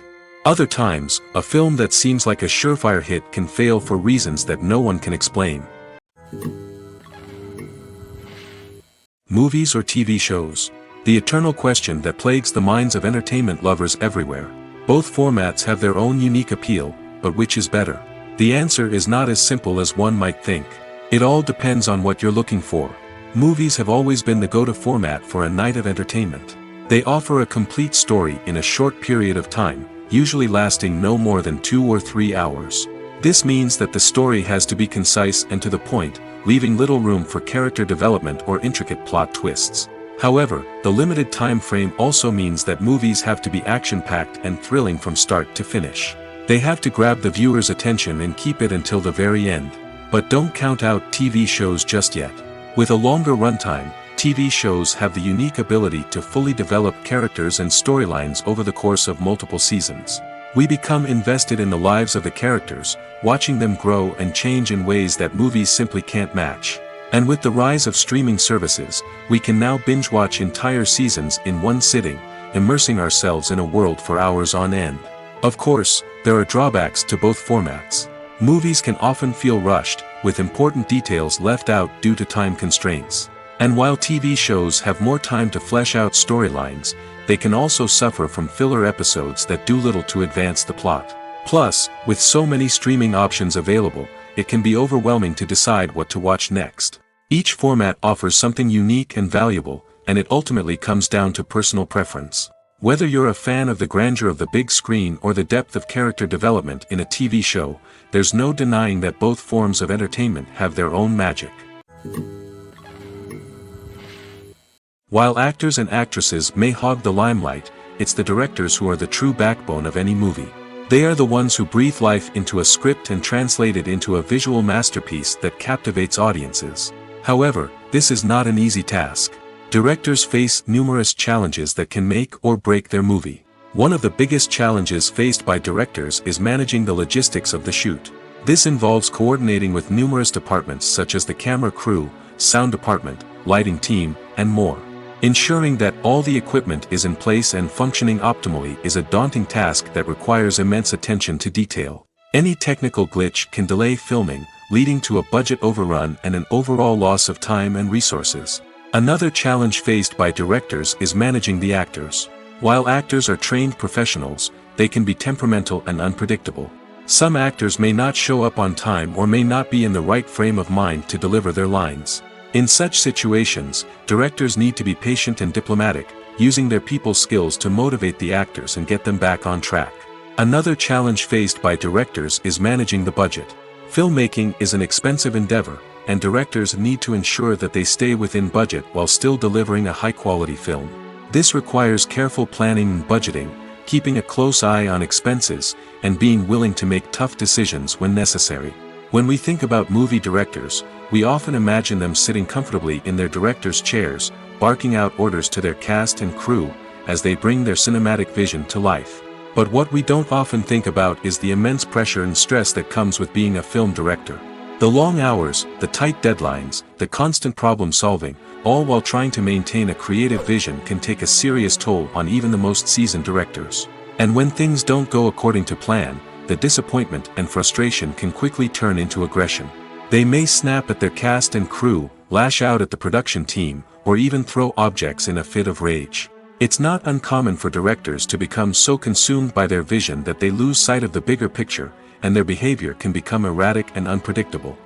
Other times, a film that seems like a surefire hit can fail for reasons that no one can explain. Movies or TV shows? The eternal question that plagues the minds of entertainment lovers everywhere. Both formats have their own unique appeal, but which is better? The answer is not as simple as one might think. It all depends on what you're looking for. Movies have always been the go-to format for a night of entertainment. They offer a complete story in a short period of time, usually lasting no more than 2 or 3 hours. This means that the story has to be concise and to the point, leaving little room for character development or intricate plot twists. However, the limited time frame also means that movies have to be action-packed and thrilling from start to finish. They have to grab the viewer's attention and keep it until the very end. But don't count out TV shows just yet. With a longer runtime, TV shows have the unique ability to fully develop characters and storylines over the course of multiple seasons. We become invested in the lives of the characters, watching them grow and change in ways that movies simply can't match. And with the rise of streaming services, we can now binge-watch entire seasons in one sitting, immersing ourselves in a world for hours on end. Of course, there are drawbacks to both formats. Movies can often feel rushed, with important details left out due to time constraints. And while TV shows have more time to flesh out storylines, they can also suffer from filler episodes that do little to advance the plot. Plus, with so many streaming options available, it can be overwhelming to decide what to watch next. Each format offers something unique and valuable, and it ultimately comes down to personal preference. Whether you're a fan of the grandeur of the big screen or the depth of character development in a TV show, there's no denying that both forms of entertainment have their own magic. While actors and actresses may hog the limelight, it's the directors who are the true backbone of any movie. They are the ones who breathe life into a script and translate it into a visual masterpiece that captivates audiences. However, this is not an easy task. Directors face numerous challenges that can make or break their movie. One of the biggest challenges faced by directors is managing the logistics of the shoot. This involves coordinating with numerous departments such as the camera crew, sound department, lighting team, and more. Ensuring that all the equipment is in place and functioning optimally is a daunting task that requires immense attention to detail. Any technical glitch can delay filming, leading to a budget overrun and an overall loss of time and resources. Another challenge faced by directors is managing the actors. While actors are trained professionals, they can be temperamental and unpredictable. Some actors may not show up on time or may not be in the right frame of mind to deliver their lines. In such situations, directors need to be patient and diplomatic, using their people skills to motivate the actors and get them back on track. Another challenge faced by directors is managing the budget. Filmmaking is an expensive endeavor, and directors need to ensure that they stay within budget while still delivering a high-quality film. This requires careful planning and budgeting, keeping a close eye on expenses, and being willing to make tough decisions when necessary. When we think about movie directors, we often imagine them sitting comfortably in their director's chairs, barking out orders to their cast and crew, as they bring their cinematic vision to life. But what we don't often think about is the immense pressure and stress that comes with being a film director. The long hours, the tight deadlines, the constant problem solving, all while trying to maintain a creative vision can take a serious toll on even the most seasoned directors. And when things don't go according to plan, the disappointment and frustration can quickly turn into aggression. They may snap at their cast and crew, lash out at the production team, or even throw objects in a fit of rage. It's not uncommon for directors to become so consumed by their vision that they lose sight of the bigger picture, and their behavior can become erratic and unpredictable.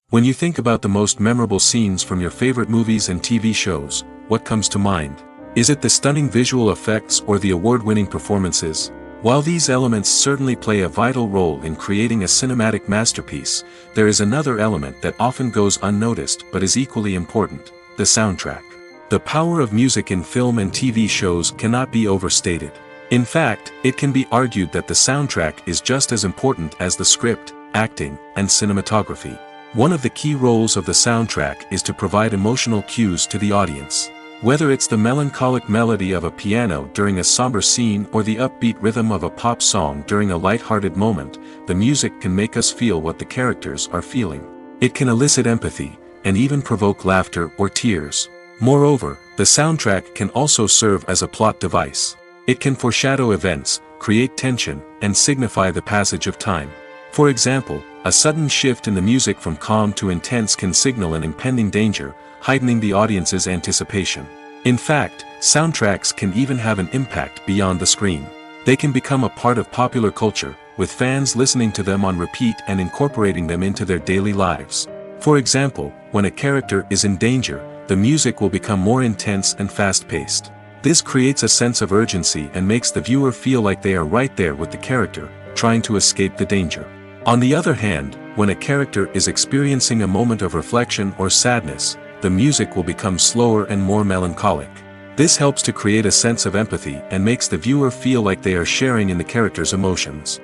When you think about the most memorable scenes from your favorite movies and TV shows, what comes to mind? Is it the stunning visual effects or the award-winning performances? While these elements certainly play a vital role in creating a cinematic masterpiece, there is another element that often goes unnoticed but is equally important: the soundtrack. The power of music in film and TV shows cannot be overstated. In fact, it can be argued that the soundtrack is just as important as the script, acting, and cinematography. One of the key roles of the soundtrack is to provide emotional cues to the audience. Whether it's the melancholic melody of a piano during a somber scene or the upbeat rhythm of a pop song during a light-hearted moment, the music can make us feel what the characters are feeling. It can elicit empathy, and even provoke laughter or tears. Moreover, the soundtrack can also serve as a plot device. It can foreshadow events, create tension, and signify the passage of time. For example, a sudden shift in the music from calm to intense can signal an impending danger, heightening the audience's anticipation. In fact, soundtracks can even have an impact beyond the screen. They can become a part of popular culture, with fans listening to them on repeat and incorporating them into their daily lives. For example, when a character is in danger, the music will become more intense and fast-paced. This creates a sense of urgency and makes the viewer feel like they are right there with the character, trying to escape the danger. On the other hand, when a character is experiencing a moment of reflection or sadness, the music will become slower and more melancholic. This helps to create a sense of empathy and makes the viewer feel like they are sharing in the character's emotions.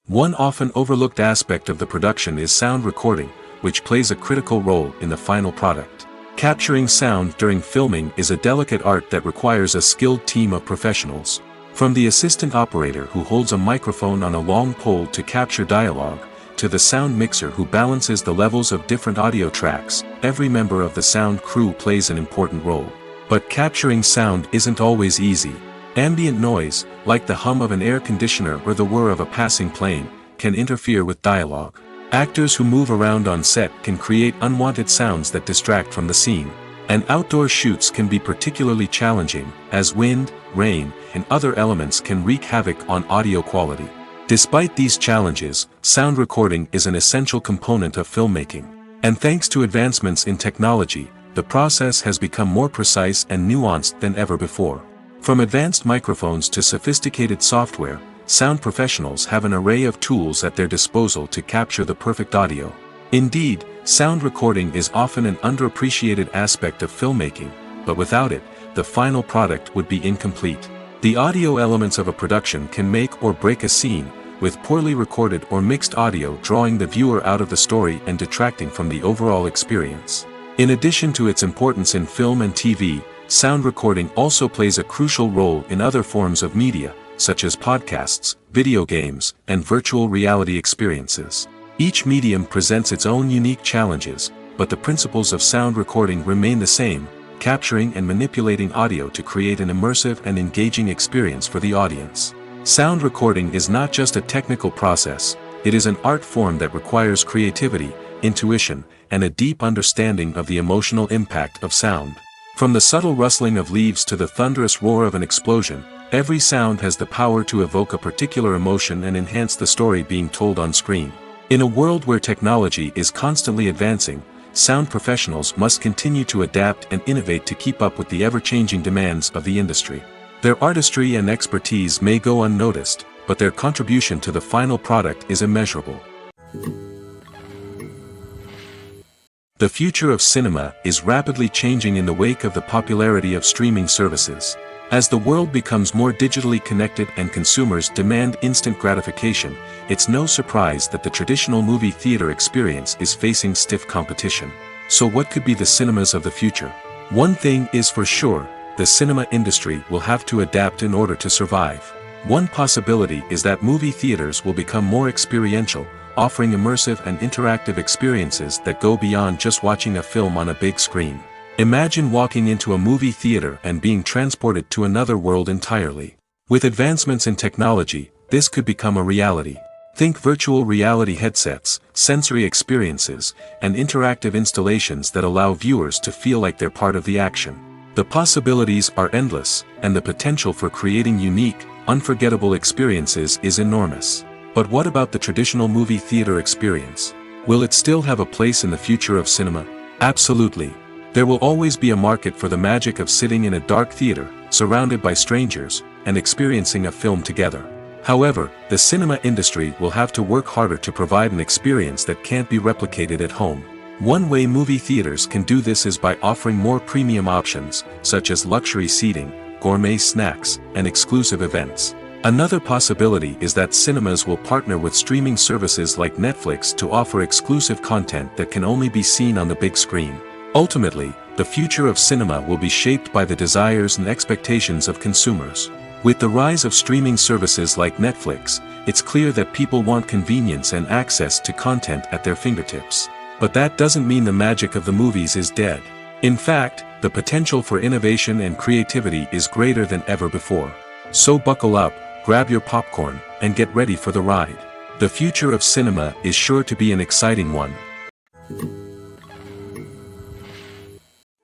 One often overlooked aspect of the production is sound recording, which plays a critical role in the final product. Capturing sound during filming is a delicate art that requires a skilled team of professionals. From the assistant operator who holds a microphone on a long pole to capture dialogue, to the sound mixer who balances the levels of different audio tracks, every member of the sound crew plays an important role. But capturing sound isn't always easy. Ambient noise, like the hum of an air conditioner or the whir of a passing plane, can interfere with dialogue. Actors who move around on set can create unwanted sounds that distract from the scene. And outdoor shoots can be particularly challenging, as wind, rain, and other elements can wreak havoc on audio quality. Despite these challenges, sound recording is an essential component of filmmaking. And thanks to advancements in technology, the process has become more precise and nuanced than ever before. From advanced microphones to sophisticated software, sound professionals have an array of tools at their disposal to capture the perfect audio. Indeed, sound recording is often an underappreciated aspect of filmmaking, but without it, the final product would be incomplete. The audio elements of a production can make or break a scene, with poorly recorded or mixed audio drawing the viewer out of the story and detracting from the overall experience. In addition to its importance in film and TV, sound recording also plays a crucial role in other forms of media, such as podcasts, video games, and virtual reality experiences. Each medium presents its own unique challenges, but the principles of sound recording remain the same: capturing and manipulating audio to create an immersive and engaging experience for the audience. Sound recording is not just a technical process, it is an art form that requires creativity, intuition, and a deep understanding of the emotional impact of sound. From the subtle rustling of leaves to the thunderous roar of an explosion, every sound has the power to evoke a particular emotion and enhance the story being told on screen. In a world where technology is constantly advancing, sound professionals must continue to adapt and innovate to keep up with the ever-changing demands of the industry. Their artistry and expertise may go unnoticed, but their contribution to the final product is immeasurable. The future of cinema is rapidly changing in the wake of the popularity of streaming services. As the world becomes more digitally connected and consumers demand instant gratification, it's no surprise that the traditional movie theater experience is facing stiff competition. So what could be the cinemas of the future? One thing is for sure, the cinema industry will have to adapt in order to survive. One possibility is that movie theaters will become more experiential, offering immersive and interactive experiences that go beyond just watching a film on a big screen. Imagine walking into a movie theater and being transported to another world entirely. With advancements in technology, this could become a reality. Think virtual reality headsets, sensory experiences, and interactive installations that allow viewers to feel like they're part of the action. The possibilities are endless, and the potential for creating unique, unforgettable experiences is enormous. But what about the traditional movie theater experience? Will it still have a place in the future of cinema? Absolutely. There will always be a market for the magic of sitting in a dark theater, surrounded by strangers, and experiencing a film together. However, the cinema industry will have to work harder to provide an experience that can't be replicated at home. One way movie theaters can do this is by offering more premium options, such as luxury seating, gourmet snacks, and exclusive events. Another possibility is that cinemas will partner with streaming services like Netflix to offer exclusive content that can only be seen on the big screen. Ultimately, the future of cinema will be shaped by the desires and expectations of consumers. With the rise of streaming services like Netflix, it's clear that people want convenience and access to content at their fingertips. But that doesn't mean the magic of the movies is dead. In fact, the potential for innovation and creativity is greater than ever before. So buckle up, grab your popcorn, and get ready for the ride. The future of cinema is sure to be an exciting one.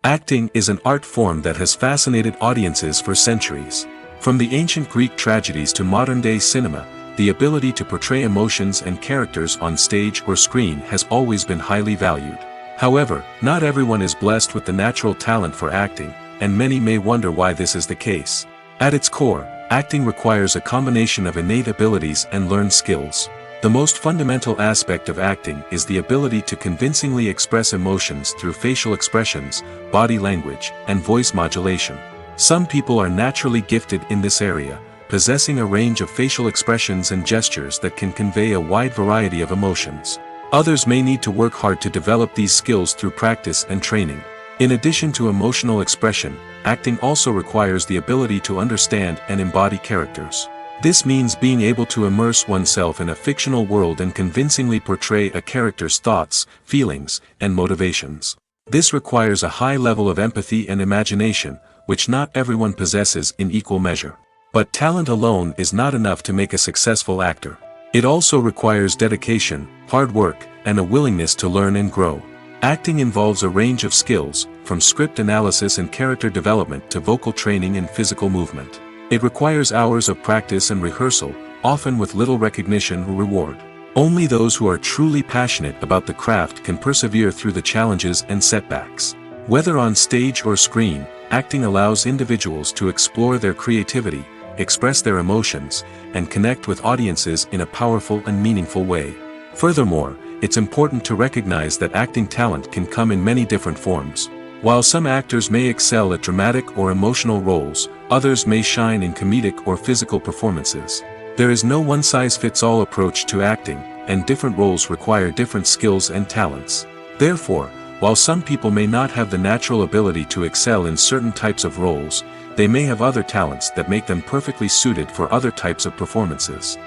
Acting is an art form that has fascinated audiences for centuries. From the ancient Greek tragedies to modern-day cinema, the ability to portray emotions and characters on stage or screen has always been highly valued. However, not everyone is blessed with the natural talent for acting, and many may wonder why this is the case. At its core, acting requires a combination of innate abilities and learned skills. The most fundamental aspect of acting is the ability to convincingly express emotions through facial expressions, body language, and voice modulation. Some people are naturally gifted in this area, possessing a range of facial expressions and gestures that can convey a wide variety of emotions. Others may need to work hard to develop these skills through practice and training. In addition to emotional expression, acting also requires the ability to understand and embody characters. This means being able to immerse oneself in a fictional world and convincingly portray a character's thoughts, feelings, and motivations. This requires a high level of empathy and imagination, which not everyone possesses in equal measure. But talent alone is not enough to make a successful actor. It also requires dedication, hard work, and a willingness to learn and grow. Acting involves a range of skills, from script analysis and character development to vocal training and physical movement. It requires hours of practice and rehearsal, often with little recognition or reward. Only those who are truly passionate about the craft can persevere through the challenges and setbacks. Whether on stage or screen, acting allows individuals to explore their creativity, express their emotions, and connect with audiences in a powerful and meaningful way. Furthermore, it's important to recognize that acting talent can come in many different forms. While some actors may excel at dramatic or emotional roles, others may shine in comedic or physical performances. There is no one-size-fits-all approach to acting, and different roles require different skills and talents. Therefore, while some people may not have the natural ability to excel in certain types of roles, they may have other talents that make them perfectly suited for other types of performances.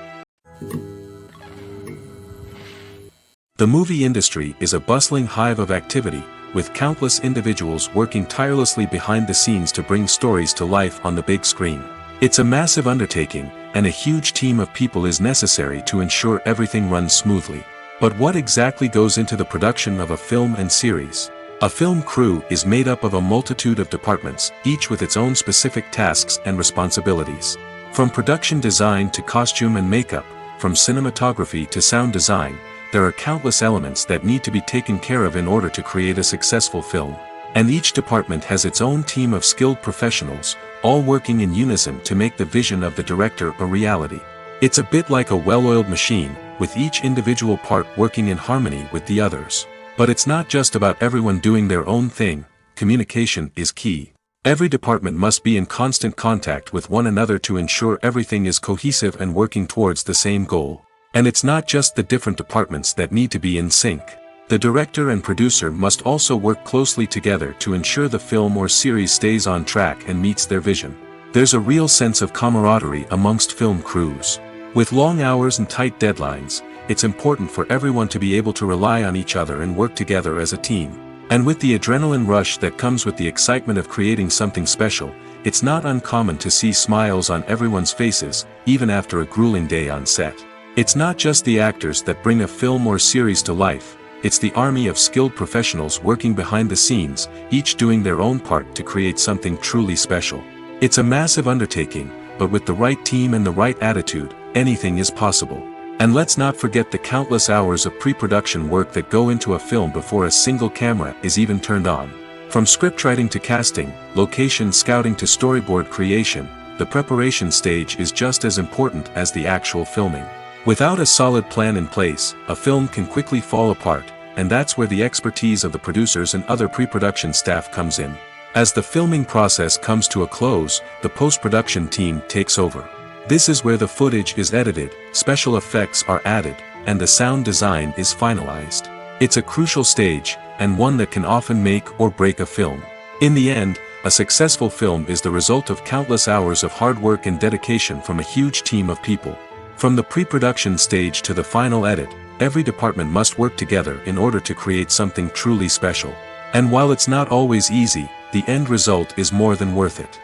The movie industry is a bustling hive of activity, with countless individuals working tirelessly behind the scenes to bring stories to life on the big screen. It's a massive undertaking, and a huge team of people is necessary to ensure everything runs smoothly. But what exactly goes into the production of a film and series? A film crew is made up of a multitude of departments, each with its own specific tasks and responsibilities. From production design to costume and makeup, from cinematography to sound design, there are countless elements that need to be taken care of in order to create a successful film. And each department has its own team of skilled professionals, all working in unison to make the vision of the director a reality. It's a bit like a well-oiled machine, with each individual part working in harmony with the others. But it's not just about everyone doing their own thing. Communication is key. Every department must be in constant contact with one another to ensure everything is cohesive and working towards the same goal. And it's not just the different departments that need to be in sync. The director and producer must also work closely together to ensure the film or series stays on track and meets their vision. There's a real sense of camaraderie amongst film crews. With long hours and tight deadlines, it's important for everyone to be able to rely on each other and work together as a team. And with the adrenaline rush that comes with the excitement of creating something special, it's not uncommon to see smiles on everyone's faces, even after a grueling day on set. It's not just the actors that bring a film or series to life, it's the army of skilled professionals working behind the scenes, each doing their own part to create something truly special. It's a massive undertaking, but with the right team and the right attitude, anything is possible. And let's not forget the countless hours of pre-production work that go into a film before a single camera is even turned on. From scriptwriting to casting, location scouting to storyboard creation, the preparation stage is just as important as the actual filming. Without a solid plan in place, a film can quickly fall apart, and that's where the expertise of the producers and other pre-production staff comes in. As the filming process comes to a close, the post-production team takes over. This is where the footage is edited, special effects are added, and the sound design is finalized. It's a crucial stage, and one that can often make or break a film. In the end, a successful film is the result of countless hours of hard work and dedication from a huge team of people. From the pre-production stage to the final edit, every department must work together in order to create something truly special. And while it's not always easy, the end result is more than worth it.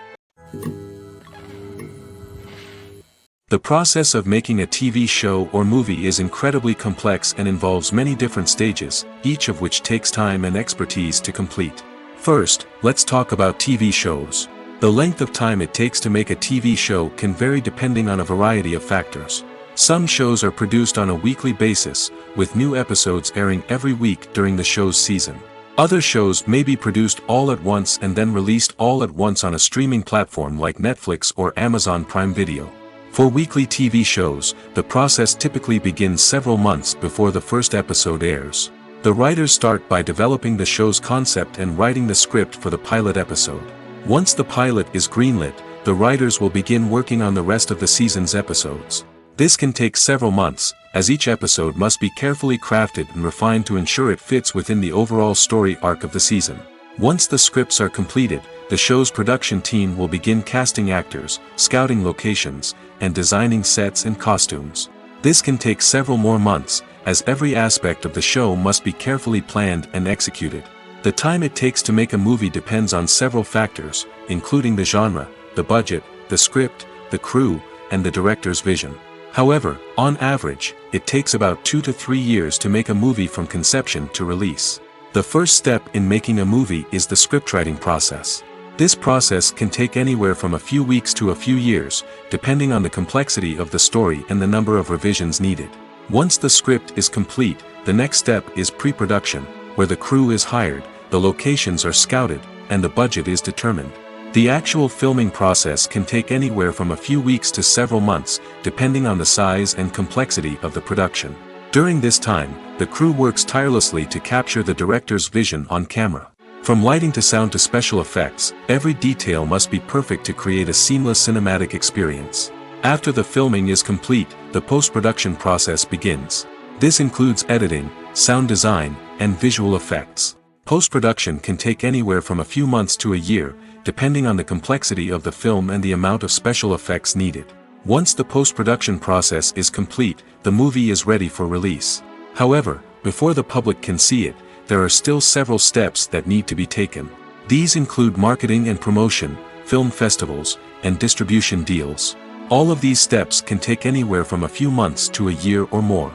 The process of making a TV show or movie is incredibly complex and involves many different stages, each of which takes time and expertise to complete. First, let's talk about TV shows. The length of time it takes to make a TV show can vary depending on a variety of factors. Some shows are produced on a weekly basis, with new episodes airing every week during the show's season. Other shows may be produced all at once and then released all at once on a streaming platform like Netflix or Amazon Prime Video. For weekly TV shows, the process typically begins several months before the first episode airs. The writers start by developing the show's concept and writing the script for the pilot episode. Once the pilot is greenlit, the writers will begin working on the rest of the season's episodes. This can take several months, as each episode must be carefully crafted and refined to ensure it fits within the overall story arc of the season. Once the scripts are completed, the show's production team will begin casting actors, scouting locations, and designing sets and costumes. This can take several more months, as every aspect of the show must be carefully planned and executed. The time it takes to make a movie depends on several factors, including the genre, the budget, the script, the crew, and the director's vision. However, on average, it takes about 2 to 3 years to make a movie from conception to release. The first step in making a movie is the scriptwriting process. This process can take anywhere from a few weeks to a few years, depending on the complexity of the story and the number of revisions needed. Once the script is complete, the next step is pre-production, where the crew is hired, the locations are scouted, and the budget is determined. The actual filming process can take anywhere from a few weeks to several months, depending on the size and complexity of the production. During this time, the crew works tirelessly to capture the director's vision on camera. From lighting to sound to special effects, every detail must be perfect to create a seamless cinematic experience. After the filming is complete, the post-production process begins. This includes editing, sound design, and visual effects. Post-production can take anywhere from a few months to a year, depending on the complexity of the film and the amount of special effects needed. Once the post-production process is complete, the movie is ready for release. However, before the public can see it, there are still several steps that need to be taken. These include marketing and promotion, film festivals, and distribution deals. All of these steps can take anywhere from a few months to a year or more.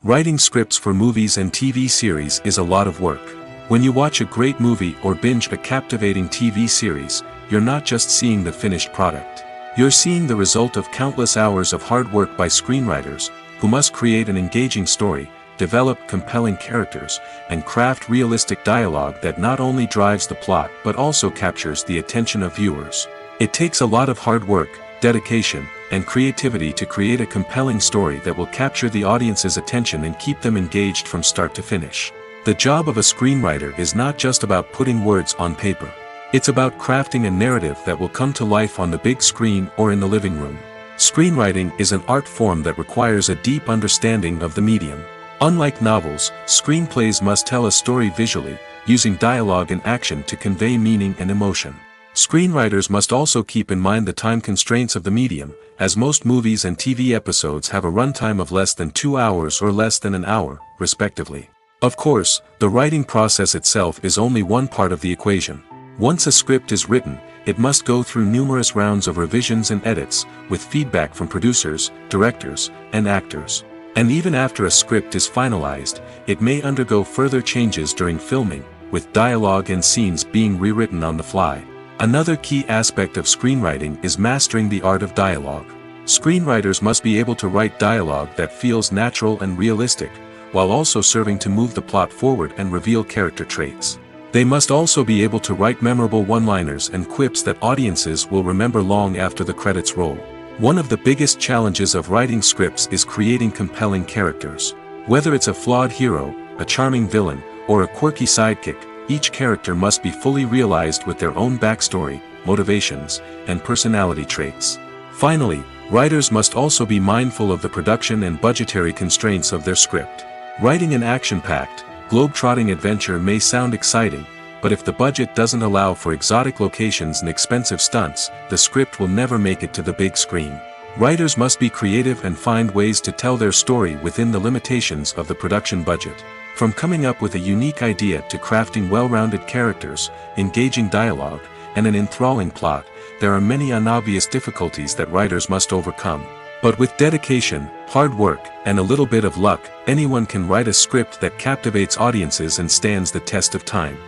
Writing scripts for movies and TV series is a lot of work. When you watch a great movie or binge a captivating TV series, you're not just seeing the finished product. You're seeing the result of countless hours of hard work by screenwriters, who must create an engaging story, develop compelling characters, and craft realistic dialogue that not only drives the plot but also captures the attention of viewers. It takes a lot of hard work, dedication, and creativity to create a compelling story that will capture the audience's attention and keep them engaged from start to finish. The job of a screenwriter is not just about putting words on paper. It's about crafting a narrative that will come to life on the big screen or in the living room. Screenwriting is an art form that requires a deep understanding of the medium. Unlike novels, screenplays must tell a story visually, using dialogue and action to convey meaning and emotion. Screenwriters must also keep in mind the time constraints of the medium, as most movies and TV episodes have a runtime of less than 2 hours or less than an hour, respectively. Of course, the writing process itself is only one part of the equation. Once a script is written, it must go through numerous rounds of revisions and edits, with feedback from producers, directors, and actors. And even after a script is finalized, it may undergo further changes during filming, with dialogue and scenes being rewritten on the fly. Another key aspect of screenwriting is mastering the art of dialogue. Screenwriters must be able to write dialogue that feels natural and realistic, while also serving to move the plot forward and reveal character traits. They must also be able to write memorable one-liners and quips that audiences will remember long after the credits roll. One of the biggest challenges of writing scripts is creating compelling characters. Whether it's a flawed hero, a charming villain, or a quirky sidekick, each character must be fully realized with their own backstory, motivations, and personality traits. Finally, writers must also be mindful of the production and budgetary constraints of their script. Writing an action-packed, globe-trotting adventure may sound exciting, but if the budget doesn't allow for exotic locations and expensive stunts, the script will never make it to the big screen. Writers must be creative and find ways to tell their story within the limitations of the production budget. From coming up with a unique idea to crafting well-rounded characters, engaging dialogue, and an enthralling plot, there are many unobvious difficulties that writers must overcome. But with dedication, hard work, and a little bit of luck, anyone can write a script that captivates audiences and stands the test of time.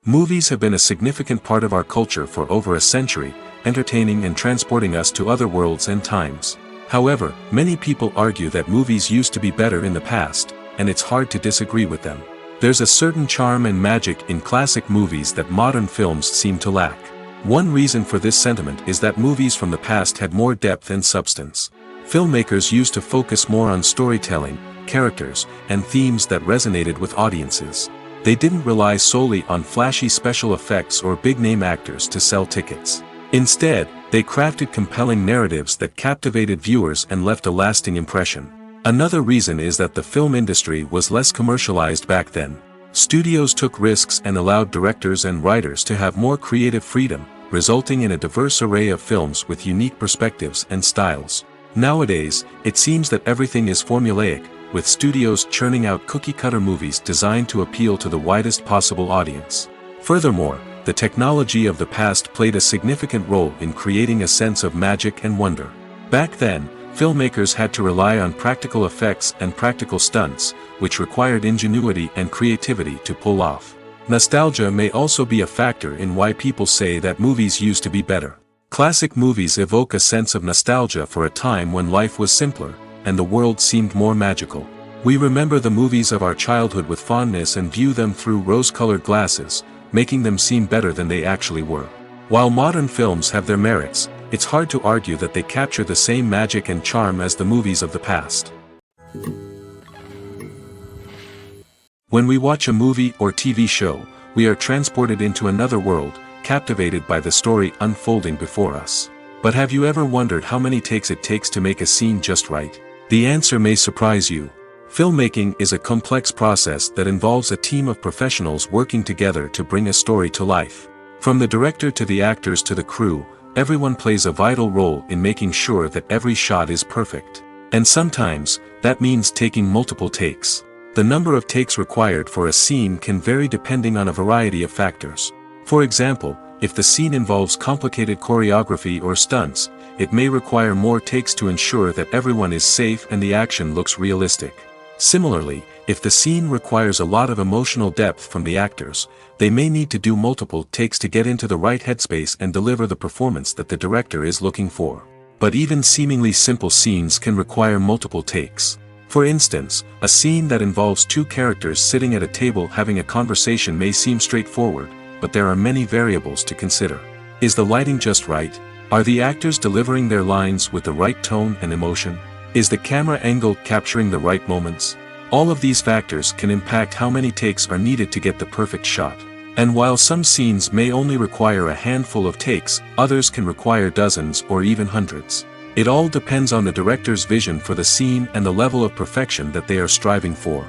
Movies have been a significant part of our culture for over a century, entertaining and transporting us to other worlds and times. However, many people argue that movies used to be better in the past, and it's hard to disagree with them. There's a certain charm and magic in classic movies that modern films seem to lack. One reason for this sentiment is that movies from the past had more depth and substance. Filmmakers used to focus more on storytelling, characters, and themes that resonated with audiences. They didn't rely solely on flashy special effects or big-name actors to sell tickets. Instead, they crafted compelling narratives that captivated viewers and left a lasting impression. Another reason is that the film industry was less commercialized back then. Studios took risks and allowed directors and writers to have more creative freedom, resulting in a diverse array of films with unique perspectives and styles. Nowadays, it seems that everything is formulaic, with studios churning out cookie-cutter movies designed to appeal to the widest possible audience. Furthermore, the technology of the past played a significant role in creating a sense of magic and wonder. Back then, filmmakers had to rely on practical effects and practical stunts, which required ingenuity and creativity to pull off. Nostalgia may also be a factor in why people say that movies used to be better. Classic movies evoke a sense of nostalgia for a time when life was simpler, and the world seemed more magical. We remember the movies of our childhood with fondness and view them through rose-colored glasses, making them seem better than they actually were. While modern films have their merits, it's hard to argue that they capture the same magic and charm as the movies of the past. When we watch a movie or TV show, we are transported into another world, captivated by the story unfolding before us. But have you ever wondered how many takes it takes to make a scene just right? The answer may surprise you. Filmmaking is a complex process that involves a team of professionals working together to bring a story to life. From the director to the actors to the crew, everyone plays a vital role in making sure that every shot is perfect. And sometimes, that means taking multiple takes. The number of takes required for a scene can vary depending on a variety of factors. For example, if the scene involves complicated choreography or stunts, it may require more takes to ensure that everyone is safe and the action looks realistic. Similarly, if the scene requires a lot of emotional depth from the actors, they may need to do multiple takes to get into the right headspace and deliver the performance that the director is looking for. But even seemingly simple scenes can require multiple takes. For instance, a scene that involves two characters sitting at a table having a conversation may seem straightforward, but there are many variables to consider. Is the lighting just right? Are the actors delivering their lines with the right tone and emotion? Is the camera angle capturing the right moments? All of these factors can impact how many takes are needed to get the perfect shot. And while some scenes may only require a handful of takes, others can require dozens or even hundreds. It all depends on the director's vision for the scene and the level of perfection that they are striving for.